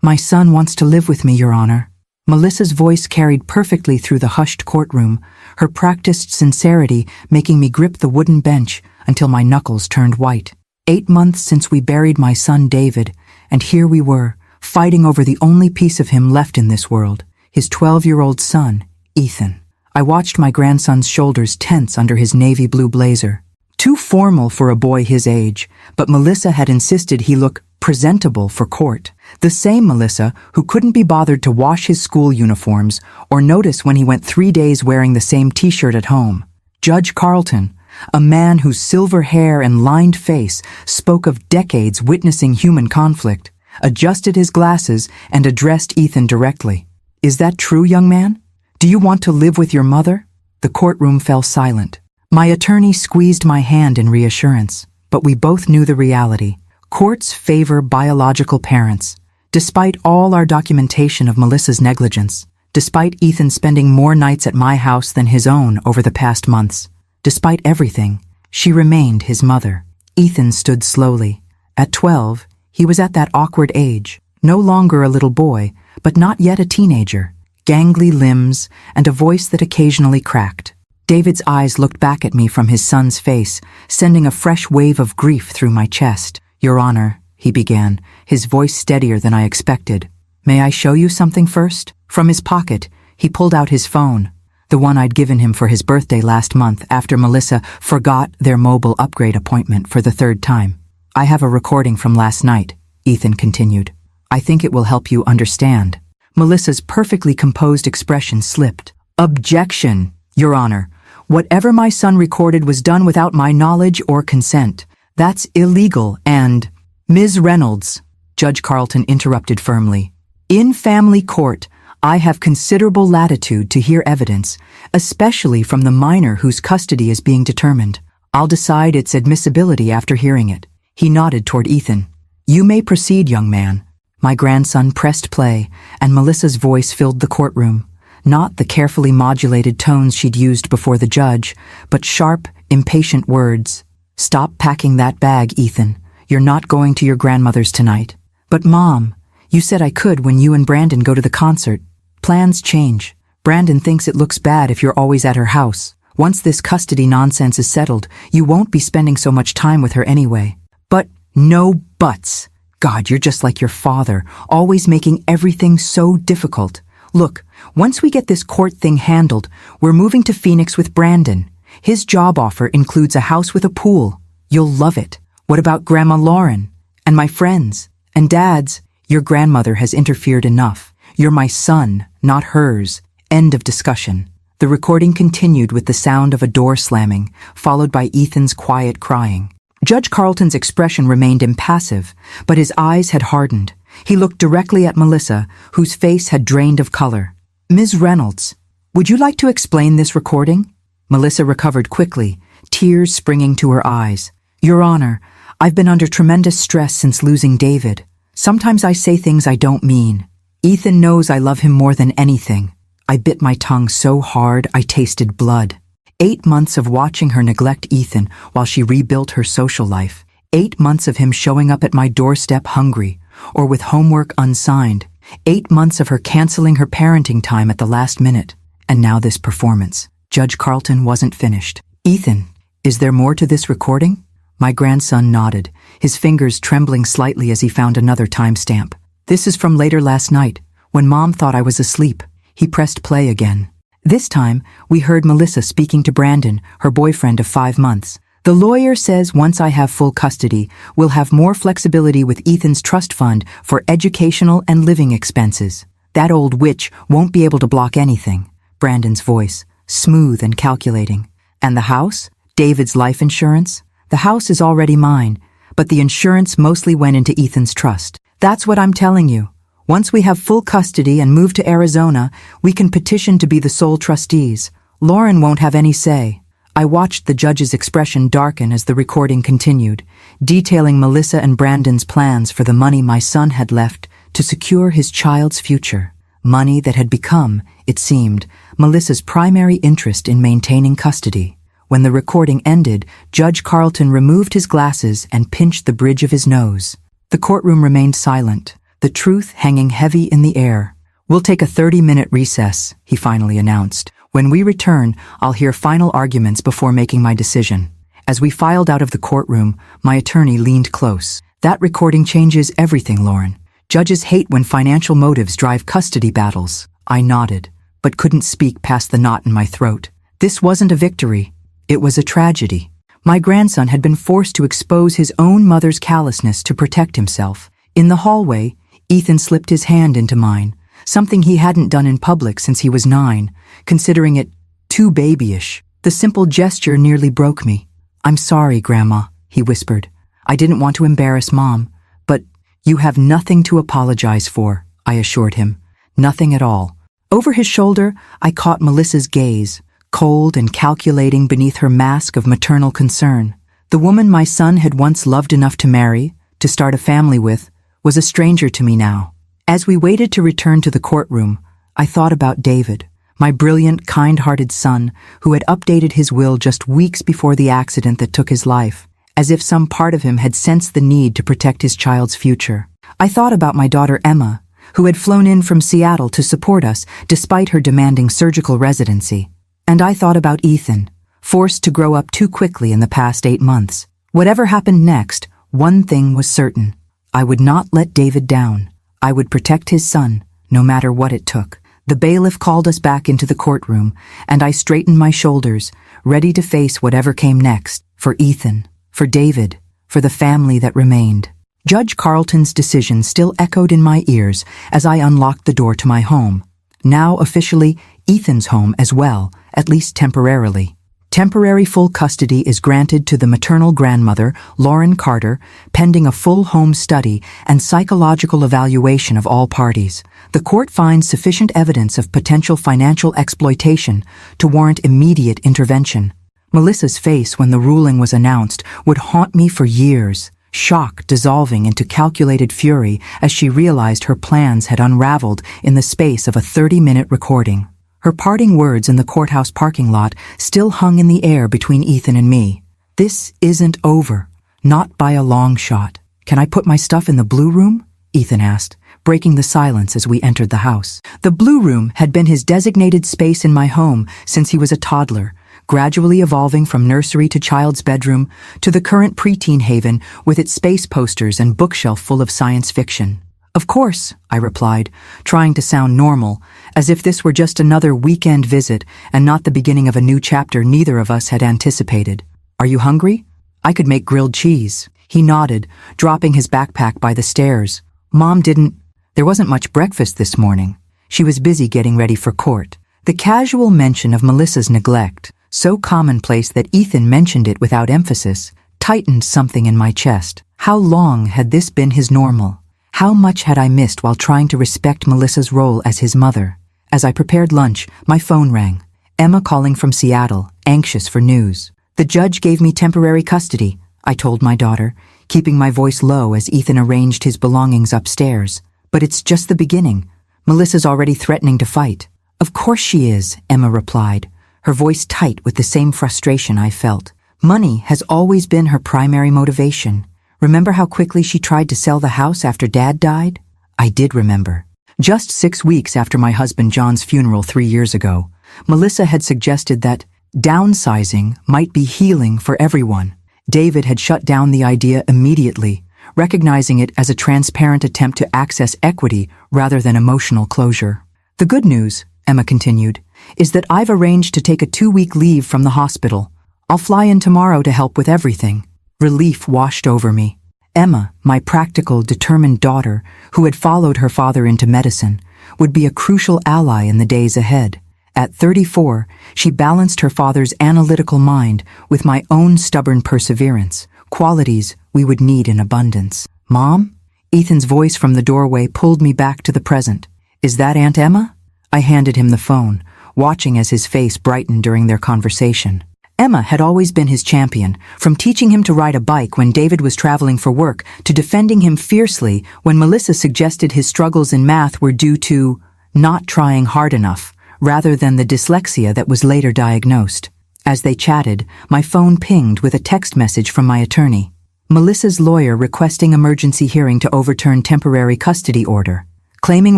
My son wants to live with me, Your Honor. Melissa's voice carried perfectly through the hushed courtroom, her practiced sincerity making me grip the wooden bench until my knuckles turned white. 8 months since we buried my son David, and here we were, fighting over the only piece of him left in this world, his 12-year-old son, Ethan. I watched my grandson's shoulders tense under his navy blue blazer. Too formal for a boy his age, but Melissa had insisted he look presentable for court. The same Melissa who couldn't be bothered to wash his school uniforms or notice when he went 3 days wearing the same t-shirt at home. Judge Carlton, a man whose silver hair and lined face spoke of decades witnessing human conflict, adjusted his glasses and addressed Ethan directly. Is that true, young man? Do you want to live with your mother? The courtroom fell silent. My attorney squeezed my hand in reassurance, but we both knew the reality. Courts favor biological parents. Despite all our documentation of Melissa's negligence, despite Ethan spending more nights at my house than his own over the past months, despite everything, she remained his mother. Ethan stood slowly. At 12, he was at that awkward age, no longer a little boy, but not yet a teenager, gangly limbs and a voice that occasionally cracked. David's eyes looked back at me from his son's face, sending a fresh wave of grief through my chest. Your Honor, he began, his voice steadier than I expected. May I show you something first? From his pocket, he pulled out his phone, the one I'd given him for his birthday last month after Melissa forgot their mobile upgrade appointment for the 3rd time. I have a recording from last night, Ethan continued. I think it will help you understand. Melissa's perfectly composed expression slipped. Objection, Your Honor. Whatever my son recorded was done without my knowledge or consent. That's illegal and— Ms. Reynolds, Judge Carlton interrupted firmly. In family court, I have considerable latitude to hear evidence, especially from the minor whose custody is being determined. I'll decide its admissibility after hearing it. He nodded toward Ethan. You may proceed, young man. My grandson pressed play, and Melissa's voice filled the courtroom. Not the carefully modulated tones she'd used before the judge, but sharp, impatient words. Stop packing that bag, Ethan. You're not going to your grandmother's tonight. But Mom, you said I could when you and Brandon go to the concert. Plans change. Brandon thinks it looks bad if you're always at her house. Once this custody nonsense is settled, you won't be spending so much time with her anyway. But no buts. God, you're just like your father, always making everything so difficult. Look, once we get this court thing handled, we're moving to Phoenix with Brandon. His job offer includes a house with a pool. You'll love it. What about Grandma Lauren? And my friends? And Dad's? Your grandmother has interfered enough. You're my son, not hers. End of discussion. The recording continued with the sound of a door slamming, followed by Ethan's quiet crying. Judge Carlton's expression remained impassive, but his eyes had hardened. He looked directly at Melissa, whose face had drained of color. Ms. Reynolds, would you like to explain this recording? Melissa recovered quickly, tears springing to her eyes. Your Honor, I've been under tremendous stress since losing David. Sometimes I say things I don't mean. Ethan knows I love him more than anything. I bit my tongue so hard I tasted blood. 8 months of watching her neglect Ethan while she rebuilt her social life. 8 months of him showing up at my doorstep hungry, or with homework unsigned. 8 months of her canceling her parenting time at the last minute. And now this performance. Judge Carlton wasn't finished. Ethan, is there more to this recording? My grandson nodded, his fingers trembling slightly as he found another timestamp. This is from later last night, when Mom thought I was asleep. He pressed play again. This time, we heard Melissa speaking to Brandon, her boyfriend of 5 months. The lawyer says once I have full custody, we'll have more flexibility with Ethan's trust fund for educational and living expenses. That old witch won't be able to block anything. Brandon's voice, smooth and calculating. And the house? David's life insurance? The house is already mine, but the insurance mostly went into Ethan's trust. That's what I'm telling you. Once we have full custody and move to Arizona, we can petition to be the sole trustees. Lauren won't have any say. I watched the judge's expression darken as the recording continued, detailing Melissa and Brandon's plans for the money my son had left to secure his child's future. Money that had become, it seemed, Melissa's primary interest in maintaining custody. When the recording ended, Judge Carlton removed his glasses and pinched the bridge of his nose. The courtroom remained silent. the truth hanging heavy in the air. "We'll take a 30-minute recess," he finally announced. "When we return, I'll hear final arguments before making my decision." As we filed out of the courtroom, my attorney leaned close. "That recording changes everything, Lauren. Judges hate when financial motives drive custody battles." I nodded, but couldn't speak past the knot in my throat. This wasn't a victory. It was a tragedy. My grandson had been forced to expose his own mother's callousness to protect himself. In the hallway, Ethan slipped his hand into mine, something he hadn't done in public since he was 9, considering it too babyish. The simple gesture nearly broke me. "I'm sorry, Grandma," he whispered. "I didn't want to embarrass Mom, but you have nothing to apologize for," I assured him. "Nothing at all." Over his shoulder, I caught Melissa's gaze, cold and calculating beneath her mask of maternal concern. The woman my son had once loved enough to marry, to start a family with, was a stranger to me now. As we waited to return to the courtroom, I thought about David, my brilliant, kind-hearted son, who had updated his will just weeks before the accident that took his life, as if some part of him had sensed the need to protect his child's future. I thought about my daughter Emma, who had flown in from Seattle to support us despite her demanding surgical residency. And I thought about Ethan, forced to grow up too quickly in the past 8 months. Whatever happened next, one thing was certain. I would not let David down. I would protect his son, no matter what it took. The bailiff called us back into the courtroom, and I straightened my shoulders, ready to face whatever came next, for Ethan, for David, for the family that remained. Judge Carlton's decision still echoed in my ears as I unlocked the door to my home. Now officially Ethan's home as well, at least temporarily. Temporary full custody is granted to the maternal grandmother, Lauren Carter, pending a full home study and psychological evaluation of all parties. The court finds sufficient evidence of potential financial exploitation to warrant immediate intervention. Melissa's face when the ruling was announced would haunt me for years, shock dissolving into calculated fury as she realized her plans had unraveled in the space of a 30-minute recording. Her parting words in the courthouse parking lot still hung in the air between Ethan and me. "This isn't over. Not by a long shot." "Can I put my stuff in the blue room?" Ethan asked, breaking the silence as we entered the house. The blue room had been his designated space in my home since he was a toddler, gradually evolving from nursery to child's bedroom to the current preteen haven with its space posters and bookshelf full of science fiction. "Of course," I replied, trying to sound normal, as if this were just another weekend visit and not the beginning of a new chapter neither of us had anticipated. "Are you hungry? I could make grilled cheese." He nodded, dropping his backpack by the stairs. "Mom didn't. There wasn't much breakfast this morning. She was busy getting ready for court." The casual mention of Melissa's neglect, so commonplace that Ethan mentioned it without emphasis, tightened something in my chest. How long had this been his normal? How much had I missed while trying to respect Melissa's role as his mother? As I prepared lunch, my phone rang. Emma calling from Seattle, anxious for news. "The judge gave me temporary custody," I told my daughter, keeping my voice low as Ethan arranged his belongings upstairs. "But it's just the beginning. Melissa's already threatening to fight." "Of course she is," Emma replied, her voice tight with the same frustration I felt. "Money has always been her primary motivation. Remember how quickly she tried to sell the house after Dad died?" I did remember. Just 6 weeks after my husband John's funeral 3 years ago, Melissa had suggested that downsizing might be healing for everyone. David had shut down the idea immediately, recognizing it as a transparent attempt to access equity rather than emotional closure. "The good news," Emma continued, "is that I've arranged to take a 2-week leave from the hospital. I'll fly in tomorrow to help with everything." Relief washed over me. Emma, my practical, determined daughter, who had followed her father into medicine, would be a crucial ally in the days ahead. At 34, she balanced her father's analytical mind with my own stubborn perseverance, qualities we would need in abundance. "Mom?" Ethan's voice from the doorway pulled me back to the present. "Is that Aunt Emma?" I handed him the phone, watching as his face brightened during their conversation. Emma had always been his champion, from teaching him to ride a bike when David was traveling for work to defending him fiercely when Melissa suggested his struggles in math were due to not trying hard enough, rather than the dyslexia that was later diagnosed. As they chatted, my phone pinged with a text message from my attorney. Melissa's lawyer requesting emergency hearing to overturn temporary custody order, claiming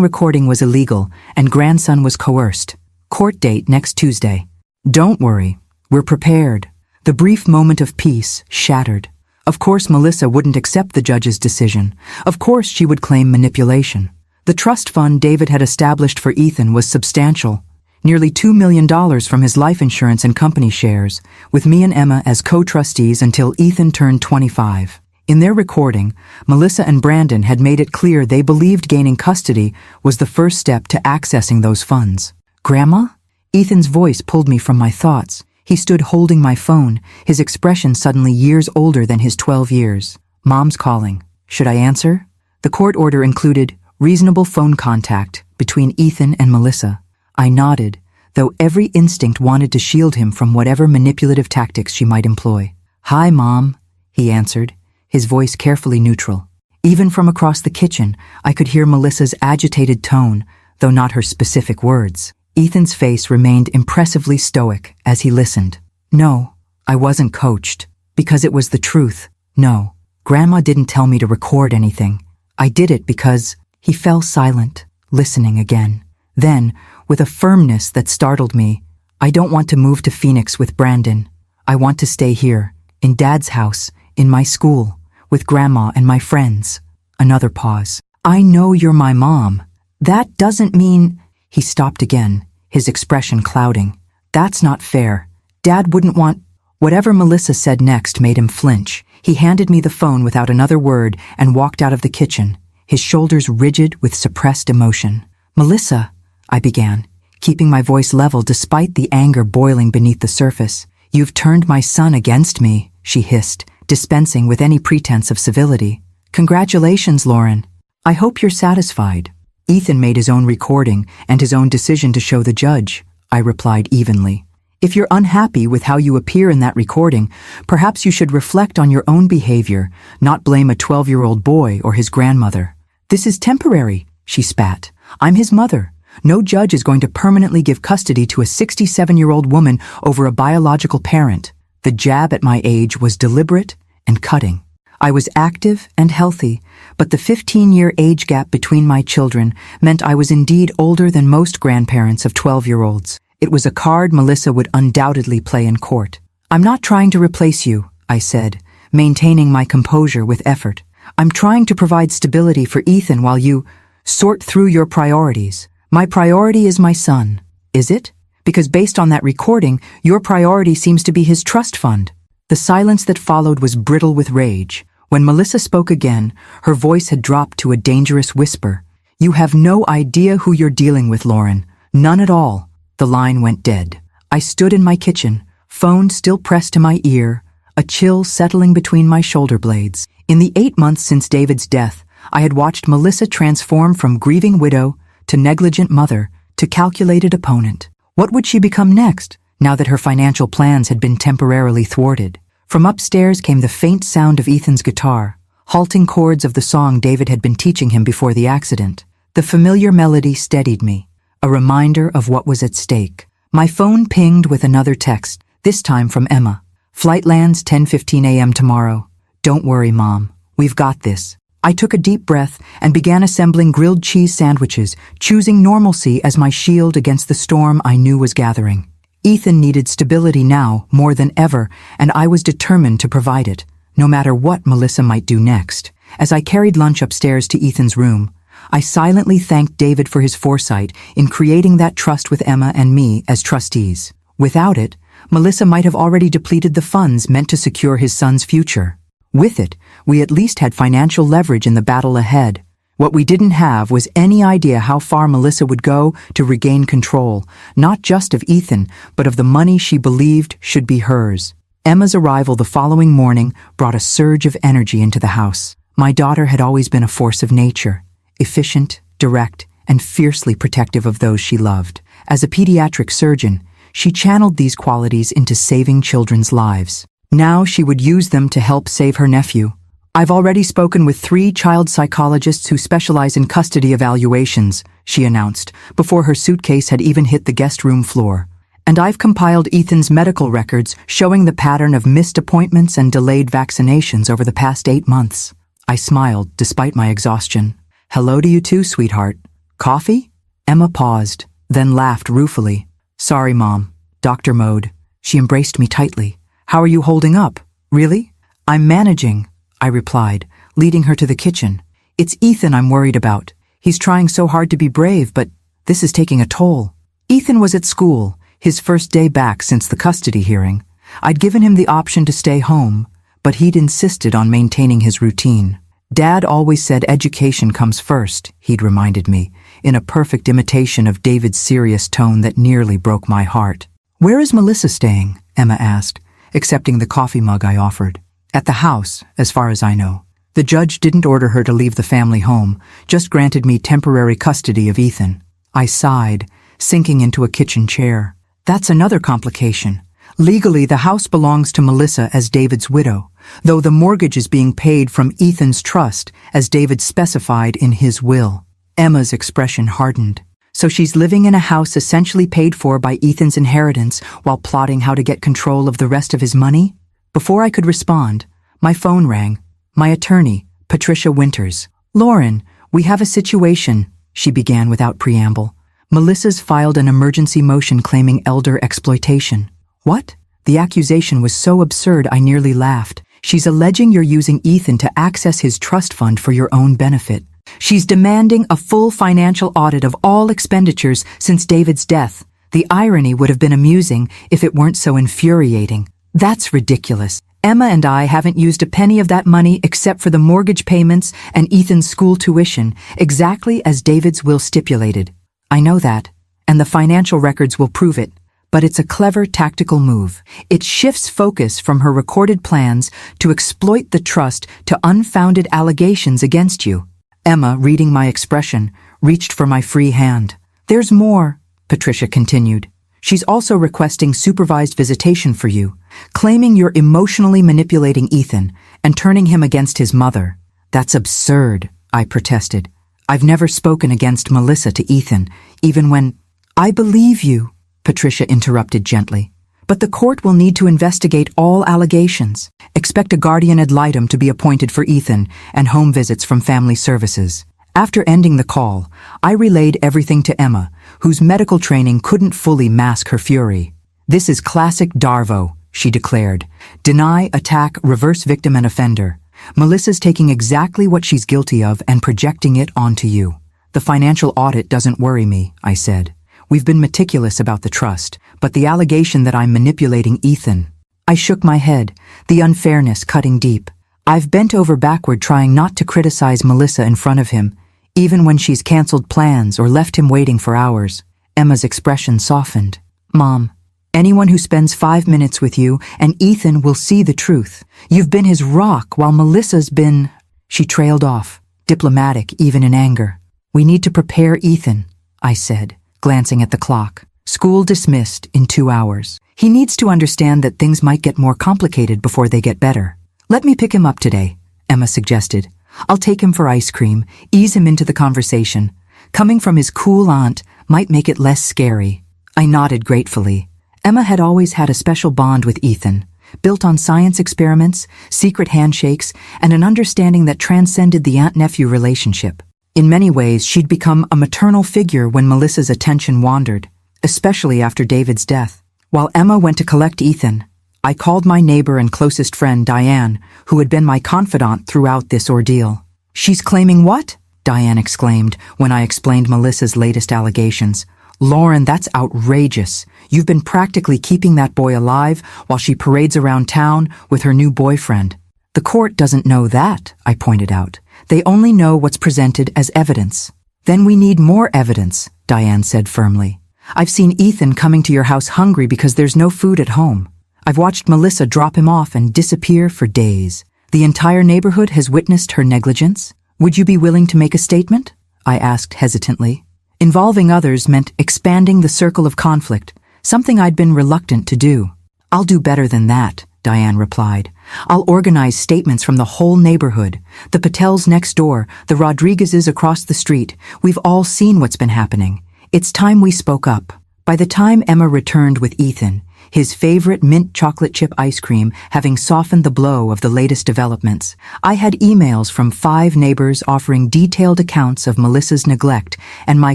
recording was illegal and grandson was coerced. Court date next Tuesday. Don't worry, we're prepared. The brief moment of peace shattered. Of course Melissa wouldn't accept the judge's decision. Of course she would claim manipulation. The trust fund David had established for Ethan was substantial. Nearly $2 million from his life insurance and company shares, with me and Emma as co-trustees until Ethan turned 25. In their recording, Melissa and Brandon had made it clear they believed gaining custody was the first step to accessing those funds. Grandma? Ethan's voice pulled me from my thoughts. He stood holding my phone, his expression suddenly years older than his 12 years. Mom's calling. Should I answer? The court order included reasonable phone contact between Ethan and Melissa. I nodded, though every instinct wanted to shield him from whatever manipulative tactics she might employ. Hi, Mom, he answered, his voice carefully neutral. Even from across the kitchen, I could hear Melissa's agitated tone, though not her specific words. Ethan's face remained impressively stoic as he listened. No, I wasn't coached, because it was the truth. No, Grandma didn't tell me to record anything. I did it because he fell silent, listening again. Then, with a firmness that startled me, I don't want to move to Phoenix with Brandon. I want to stay here, in Dad's house, in my school, with Grandma and my friends. Another pause. I know you're my mom. That doesn't mean... He stopped again, his expression clouding. That's not fair. Dad wouldn't want... Whatever Melissa said next made him flinch. He handed me the phone without another word and walked out of the kitchen, his shoulders rigid with suppressed emotion. Melissa, I began, keeping my voice level despite the anger boiling beneath the surface. You've turned my son against me, she hissed, dispensing with any pretense of civility. Congratulations, Lauren. I hope you're satisfied. Ethan made his own recording and his own decision to show the judge, I replied evenly. If you're unhappy with how you appear in that recording, perhaps you should reflect on your own behavior, not blame a 12-year-old boy or his grandmother. This is temporary, she spat. I'm his mother. No judge is going to permanently give custody to a 67-year-old woman over a biological parent. The jab at my age was deliberate and cutting. I was active and healthy, but the 15-year age gap between my children meant I was indeed older than most grandparents of 12-year-olds. It was a card Melissa would undoubtedly play in court. I'm not trying to replace you, I said, maintaining my composure with effort. I'm trying to provide stability for Ethan while you sort through your priorities. My priority is my son. Is it? Because based on that recording, your priority seems to be his trust fund. The silence that followed was brittle with rage. When Melissa spoke again, her voice had dropped to a dangerous whisper. You have no idea who you're dealing with, Lauren. None at all. The line went dead. I stood in my kitchen, phone still pressed to my ear, a chill settling between my shoulder blades. In the 8 months since David's death, I had watched Melissa transform from grieving widow to negligent mother to calculated opponent. What would she become next, now that her financial plans had been temporarily thwarted? From upstairs came the faint sound of Ethan's guitar, halting chords of the song David had been teaching him before the accident. The familiar melody steadied me, a reminder of what was at stake. My phone pinged with another text, this time from Emma. Flight lands 10:15 a.m. tomorrow. Don't worry, Mom. We've got this. I took a deep breath and began assembling grilled cheese sandwiches, choosing normalcy as my shield against the storm I knew was gathering. Ethan needed stability now more than ever, and I was determined to provide it, no matter what Melissa might do next. As I carried lunch upstairs to Ethan's room, I silently thanked David for his foresight in creating that trust with Emma and me as trustees. Without it, Melissa might have already depleted the funds meant to secure his son's future. With it, we at least had financial leverage in the battle ahead. What we didn't have was any idea how far Melissa would go to regain control, not just of Ethan, but of the money she believed should be hers. Emma's arrival the following morning brought a surge of energy into the house. My daughter had always been a force of nature, efficient, direct, and fiercely protective of those she loved. As a pediatric surgeon, she channeled these qualities into saving children's lives. Now she would use them to help save her nephew. I've already spoken with 3 child psychologists who specialize in custody evaluations, she announced, before her suitcase had even hit the guest room floor. And I've compiled Ethan's medical records showing the pattern of missed appointments and delayed vaccinations over the past 8 months. I smiled despite my exhaustion. Hello to you too, sweetheart. Coffee? Emma paused, then laughed ruefully. Sorry, Mom. Doctor mode. She embraced me tightly. How are you holding up? Really? I'm managing, I replied, leading her to the kitchen. It's Ethan I'm worried about. He's trying so hard to be brave, but this is taking a toll. Ethan was at school, his first day back since the custody hearing. I'd given him the option to stay home, but he'd insisted on maintaining his routine. Dad always said education comes first, he'd reminded me, in a perfect imitation of David's serious tone that nearly broke my heart. Where is Melissa staying? Emma asked, accepting the coffee mug I offered. At the house, as far as I know. The judge didn't order her to leave the family home, just granted me temporary custody of Ethan. I sighed, sinking into a kitchen chair. That's another complication. Legally, the house belongs to Melissa as David's widow, though the mortgage is being paid from Ethan's trust as David specified in his will. Emma's expression hardened. So she's living in a house essentially paid for by Ethan's inheritance while plotting how to get control of the rest of his money? Before I could respond, my phone rang. My attorney, Patricia Winters. Lauren, we have a situation, she began without preamble. Melissa's filed an emergency motion claiming elder exploitation. What? The accusation was so absurd I nearly laughed. She's alleging you're using Ethan to access his trust fund for your own benefit. She's demanding a full financial audit of all expenditures since David's death. The irony would have been amusing if it weren't so infuriating. That's ridiculous. Emma and I haven't used a penny of that money except for the mortgage payments and Ethan's school tuition, exactly as David's will stipulated. I know that, and the financial records will prove it. But it's a clever tactical move. It shifts focus from her recorded plans to exploit the trust to unfounded allegations against you. Emma, reading my expression, reached for my free hand. There's more, Patricia continued. She's also requesting supervised visitation for you, claiming you're emotionally manipulating Ethan and turning him against his mother. That's absurd, I protested. I've never spoken against Melissa to Ethan, even when— I believe you, Patricia interrupted gently. But the court will need to investigate all allegations. Expect a guardian ad litem to be appointed for Ethan and home visits from family services. After ending the call, I relayed everything to Emma, whose medical training couldn't fully mask her fury. This is classic Darvo, she declared. Deny, attack, reverse victim and offender. Melissa's taking exactly what she's guilty of and projecting it onto you. The financial audit doesn't worry me, I said. We've been meticulous about the trust, but the allegation that I'm manipulating Ethan— I shook my head, the unfairness cutting deep. I've bent over backward trying not to criticize Melissa in front of him, even when she's canceled plans or left him waiting for hours. Emma's expression softened. Mom, anyone who spends 5 minutes with you and Ethan will see the truth. You've been his rock while Melissa's been— She trailed off, diplomatic even in anger. We need to prepare Ethan, I said, glancing at the clock. School dismissed in 2 hours. He needs to understand that things might get more complicated before they get better. Let me pick him up today, Emma suggested. I'll take him for ice cream, ease him into the conversation. Coming from his cool aunt might make it less scary. I nodded gratefully. Emma had always had a special bond with Ethan, built on science experiments, secret handshakes, and an understanding that transcended the aunt-nephew relationship. In many ways, she'd become a maternal figure when Melissa's attention wandered, especially after David's death. While Emma went to collect Ethan, I called my neighbor and closest friend, Diane, who had been my confidant throughout this ordeal. She's claiming what? Diane exclaimed when I explained Melissa's latest allegations. Lauren, that's outrageous. You've been practically keeping that boy alive while she parades around town with her new boyfriend. The court doesn't know that, I pointed out. They only know what's presented as evidence. Then we need more evidence, Diane said firmly. I've seen Ethan coming to your house hungry because there's no food at home. I've watched Melissa drop him off and disappear for days. The entire neighborhood has witnessed her negligence. Would you be willing to make a statement? I asked hesitantly. Involving others meant expanding the circle of conflict, something I'd been reluctant to do. I'll do better than that, Diane replied. I'll organize statements from the whole neighborhood. The Patels next door, the Rodriguezes across the street. We've all seen what's been happening. It's time we spoke up. By the time Emma returned with Ethan, his favorite mint chocolate chip ice cream having softened the blow of the latest developments, I had emails from 5 neighbors offering detailed accounts of Melissa's neglect and my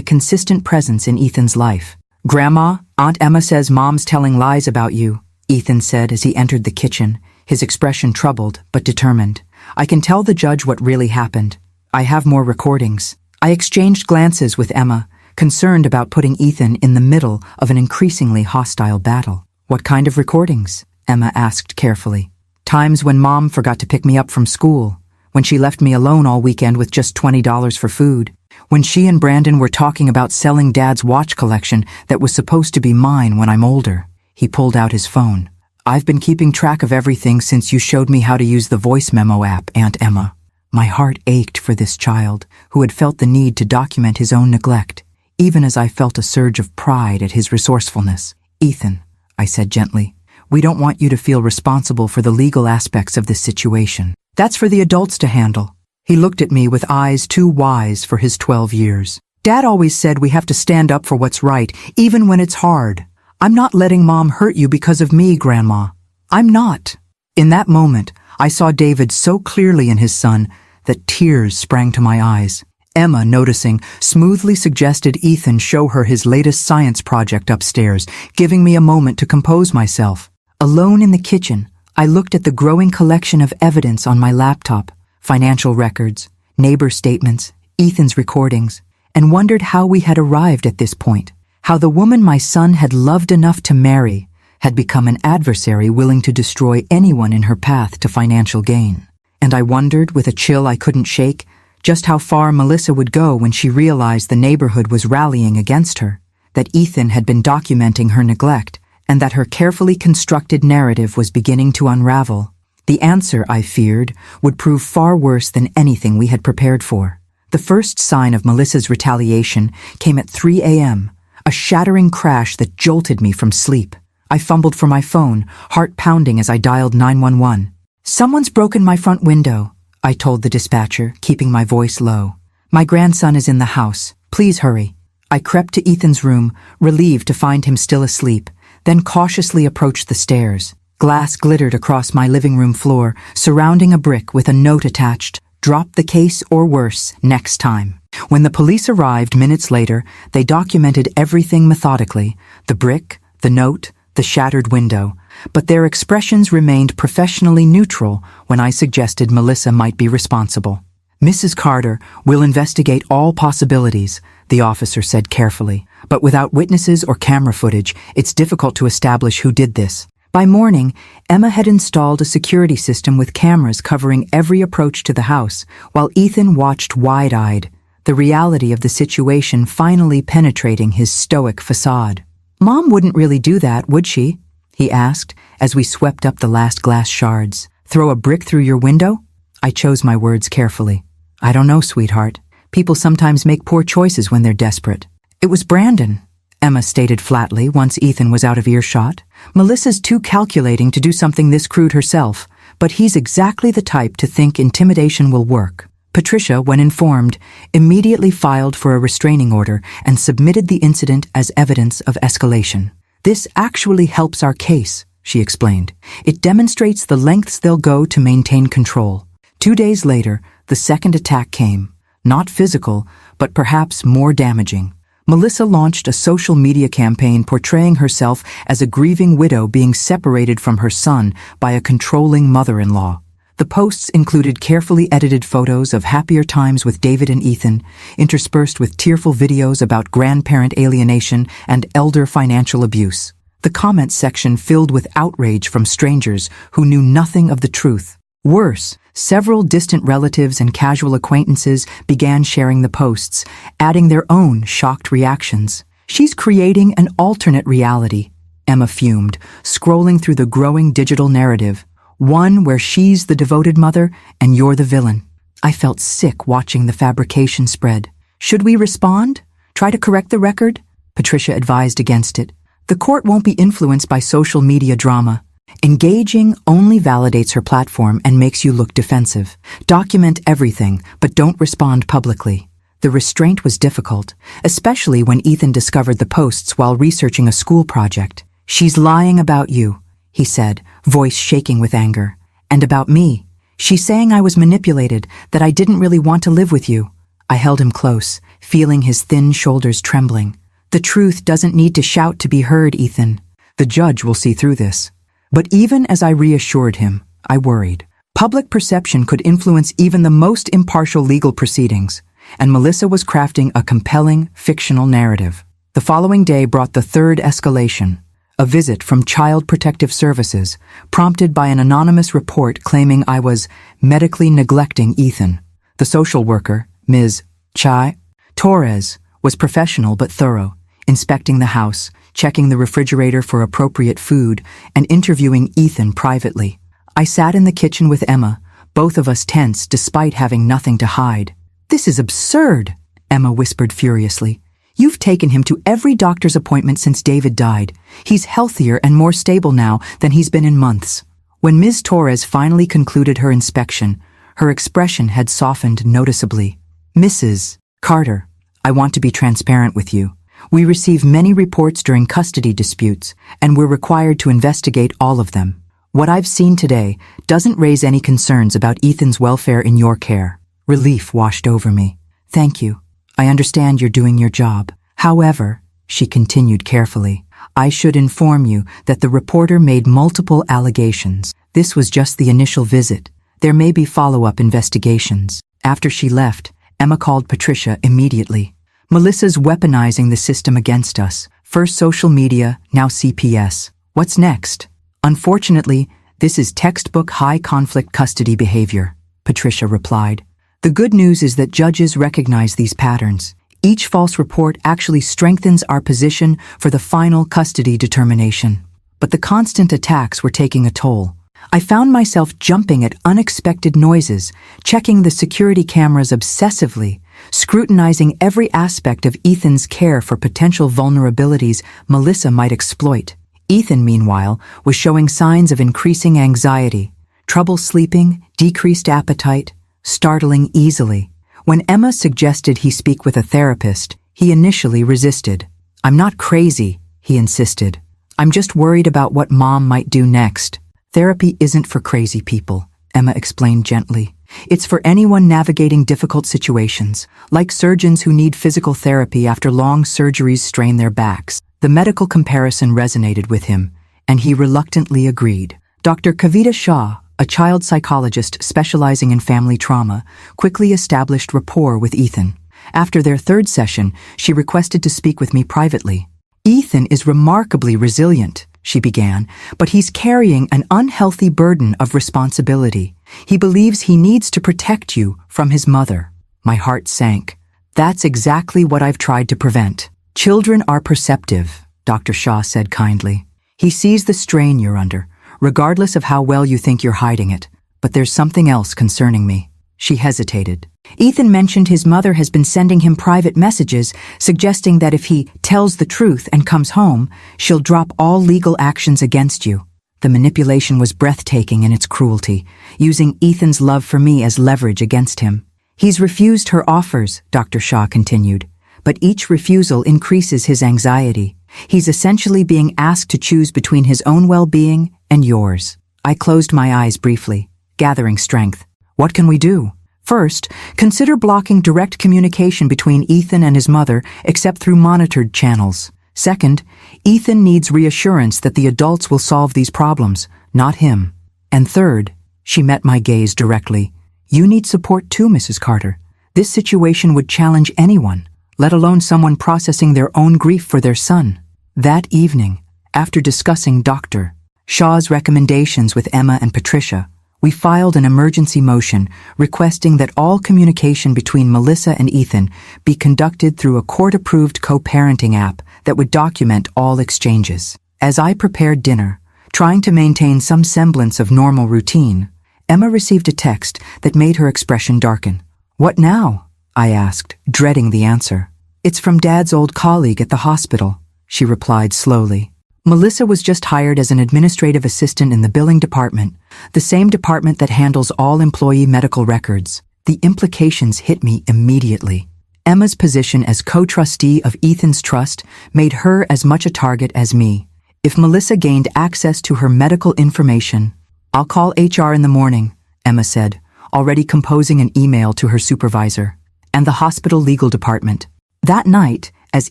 consistent presence in Ethan's life. "Grandma, Aunt Emma says Mom's telling lies about you," Ethan said as he entered the kitchen, his expression troubled but determined. "I can tell the judge what really happened. I have more recordings." I exchanged glances with Emma, concerned about putting Ethan in the middle of an increasingly hostile battle. "What kind of recordings?" Emma asked carefully. "Times when Mom forgot to pick me up from school, when she left me alone all weekend with just $20 for food, when she and Brandon were talking about selling Dad's watch collection that was supposed to be mine when I'm older." He pulled out his phone. "I've been keeping track of everything since you showed me how to use the voice memo app, Aunt Emma." My heart ached for this child, who had felt the need to document his own neglect, even as I felt a surge of pride at his resourcefulness. "Ethan," I said gently, "we don't want you to feel responsible for the legal aspects of this situation. That's for the adults to handle." He looked at me with eyes too wise for his 12 years. "Dad always said we have to stand up for what's right, even when it's hard. I'm not letting Mom hurt you because of me, Grandma. I'm not." In that moment, I saw David so clearly in his son that tears sprang to my eyes. Emma, noticing, smoothly suggested Ethan show her his latest science project upstairs, giving me a moment to compose myself. Alone in the kitchen, I looked at the growing collection of evidence on my laptop, financial records, neighbor statements, Ethan's recordings, and wondered how we had arrived at this point, how the woman my son had loved enough to marry had become an adversary willing to destroy anyone in her path to financial gain. And I wondered, with a chill I couldn't shake, just how far Melissa would go when she realized the neighborhood was rallying against her, that Ethan had been documenting her neglect, and that her carefully constructed narrative was beginning to unravel. The answer, I feared, would prove far worse than anything we had prepared for. The first sign of Melissa's retaliation came at 3 a.m., a shattering crash that jolted me from sleep. I fumbled for my phone, heart pounding as I dialed 911. "Someone's broken my front window," I told the dispatcher, keeping my voice low. "My grandson is in the house. Please hurry." I crept to Ethan's room, relieved to find him still asleep, then cautiously approached the stairs. Glass glittered across my living room floor, surrounding a brick with a note attached, "Drop the case or worse, next time." When the police arrived minutes later, they documented everything methodically, the brick, the note, the shattered window, but their expressions remained professionally neutral when I suggested Melissa might be responsible. "Mrs. Carter will investigate all possibilities," the officer said carefully, "but without witnesses or camera footage, it's difficult to establish who did this." By morning, Emma had installed a security system with cameras covering every approach to the house, while Ethan watched wide-eyed, the reality of the situation finally penetrating his stoic facade. "Mom wouldn't really do that, would she?" he asked as we swept up the last glass shards. "Throw a brick through your window?" I chose my words carefully. "I don't know, sweetheart. People sometimes make poor choices when they're desperate." "It was Brandon," Emma stated flatly once Ethan was out of earshot. "Melissa's too calculating to do something this crude herself, but he's exactly the type to think intimidation will work." Patricia, when informed, immediately filed for a restraining order and submitted the incident as evidence of escalation. "This actually helps our case," she explained. "It demonstrates the lengths they'll go to maintain control." 2 days later, the second attack came, not physical, but perhaps more damaging. Melissa launched a social media campaign portraying herself as a grieving widow being separated from her son by a controlling mother-in-law. The posts included carefully edited photos of happier times with David and Ethan, interspersed with tearful videos about grandparent alienation and elder financial abuse. The comments section filled with outrage from strangers who knew nothing of the truth. Worse, several distant relatives and casual acquaintances began sharing the posts, adding their own shocked reactions. "She's creating an alternate reality," Emma fumed, scrolling through the growing digital narrative. "One where she's the devoted mother and you're the villain." I felt sick watching the fabrication spread. "Should we respond? Try to correct the record?" Patricia advised against it. "The court won't be influenced by social media drama. Engaging only validates her platform and makes you look defensive. Document everything, but don't respond publicly." The restraint was difficult, especially when Ethan discovered the posts while researching a school project. "She's lying about you," he said, voice shaking with anger. "And about me. She's saying I was manipulated, that I didn't really want to live with you." I held him close, feeling his thin shoulders trembling. "The truth doesn't need to shout to be heard, Ethan. The judge will see through this." But even as I reassured him, I worried. Public perception could influence even the most impartial legal proceedings, and Melissa was crafting a compelling, fictional narrative. The following day brought the third escalation, a visit from Child Protective Services, prompted by an anonymous report claiming I was medically neglecting Ethan. The social worker, Ms. Chai Torres, was professional but thorough, inspecting the house, checking the refrigerator for appropriate food, and interviewing Ethan privately. I sat in the kitchen with Emma, both of us tense despite having nothing to hide. "This is absurd," Emma whispered furiously. "You've taken him to every doctor's appointment since David died. He's healthier and more stable now than he's been in months." When Ms. Torres finally concluded her inspection, her expression had softened noticeably. "Mrs. Carter, I want to be transparent with you. We receive many reports during custody disputes, and we're required to investigate all of them. What I've seen today doesn't raise any concerns about Ethan's welfare in your care." Relief washed over me. "Thank you. I understand you're doing your job. However," she continued carefully, "I should inform you that the reporter made multiple allegations. This was just the initial visit. There may be follow-up investigations." After she left, Emma called Patricia immediately. "Melissa's weaponizing the system against us. First social media, now CPS. What's next?" "Unfortunately, this is textbook high-conflict custody behavior," Patricia replied. "The good news is that judges recognize these patterns. Each false report actually strengthens our position for the final custody determination. But the constant attacks were taking a toll. I found myself jumping at unexpected noises, checking the security cameras obsessively, scrutinizing every aspect of Ethan's care for potential vulnerabilities Melissa might exploit. Ethan, meanwhile, was showing signs of increasing anxiety, trouble sleeping, decreased appetite, startling easily. When Emma suggested he speak with a therapist, he initially resisted. "I'm not crazy," he insisted. "I'm just worried about what Mom might do next." "Therapy isn't for crazy people," Emma explained gently. "It's for anyone navigating difficult situations, like surgeons who need physical therapy after long surgeries strain their backs." The medical comparison resonated with him, and he reluctantly agreed. Dr. Kavita Shah, a child psychologist specializing in family trauma, quickly established rapport with Ethan. After their third session, she requested to speak with me privately. "Ethan is remarkably resilient," she began, "but he's carrying an unhealthy burden of responsibility. He believes he needs to protect you from his mother." My heart sank. "That's exactly what I've tried to prevent." "Children are perceptive," Dr. Shah said kindly. "He sees the strain you're under, regardless of how well you think you're hiding it. But there's something else concerning me." She hesitated. "Ethan mentioned his mother has been sending him private messages suggesting that if he tells the truth and comes home, she'll drop all legal actions against you." The manipulation was breathtaking in its cruelty, using Ethan's love for me as leverage against him. "He's refused her offers," Dr. Shah continued, "but each refusal increases his anxiety. He's essentially being asked to choose between his own well-being and yours." I closed my eyes briefly, gathering strength. "What can we do?" "First, consider blocking direct communication between Ethan and his mother except through monitored channels. Second, Ethan needs reassurance that the adults will solve these problems, not him. And third," she met my gaze directly, "you need support too, Mrs. Carter. This situation would challenge anyone, let alone someone processing their own grief for their son." That evening, after discussing Dr. Shah's recommendations with Emma and Patricia, we filed an emergency motion requesting that all communication between Melissa and Ethan be conducted through a court-approved co-parenting app that would document all exchanges. As I prepared dinner, trying to maintain some semblance of normal routine, Emma received a text that made her expression darken. "What now?" I asked, dreading the answer. "It's from Dad's old colleague at the hospital," she replied slowly. "Melissa was just hired as an administrative assistant in the billing department, the same department that handles all employee medical records." The implications hit me immediately. Emma's position as co-trustee of Ethan's trust made her as much a target as me. If Melissa gained access to her medical information, "I'll call HR in the morning," Emma said, already composing an email to her supervisor, "and the hospital legal department." That night, as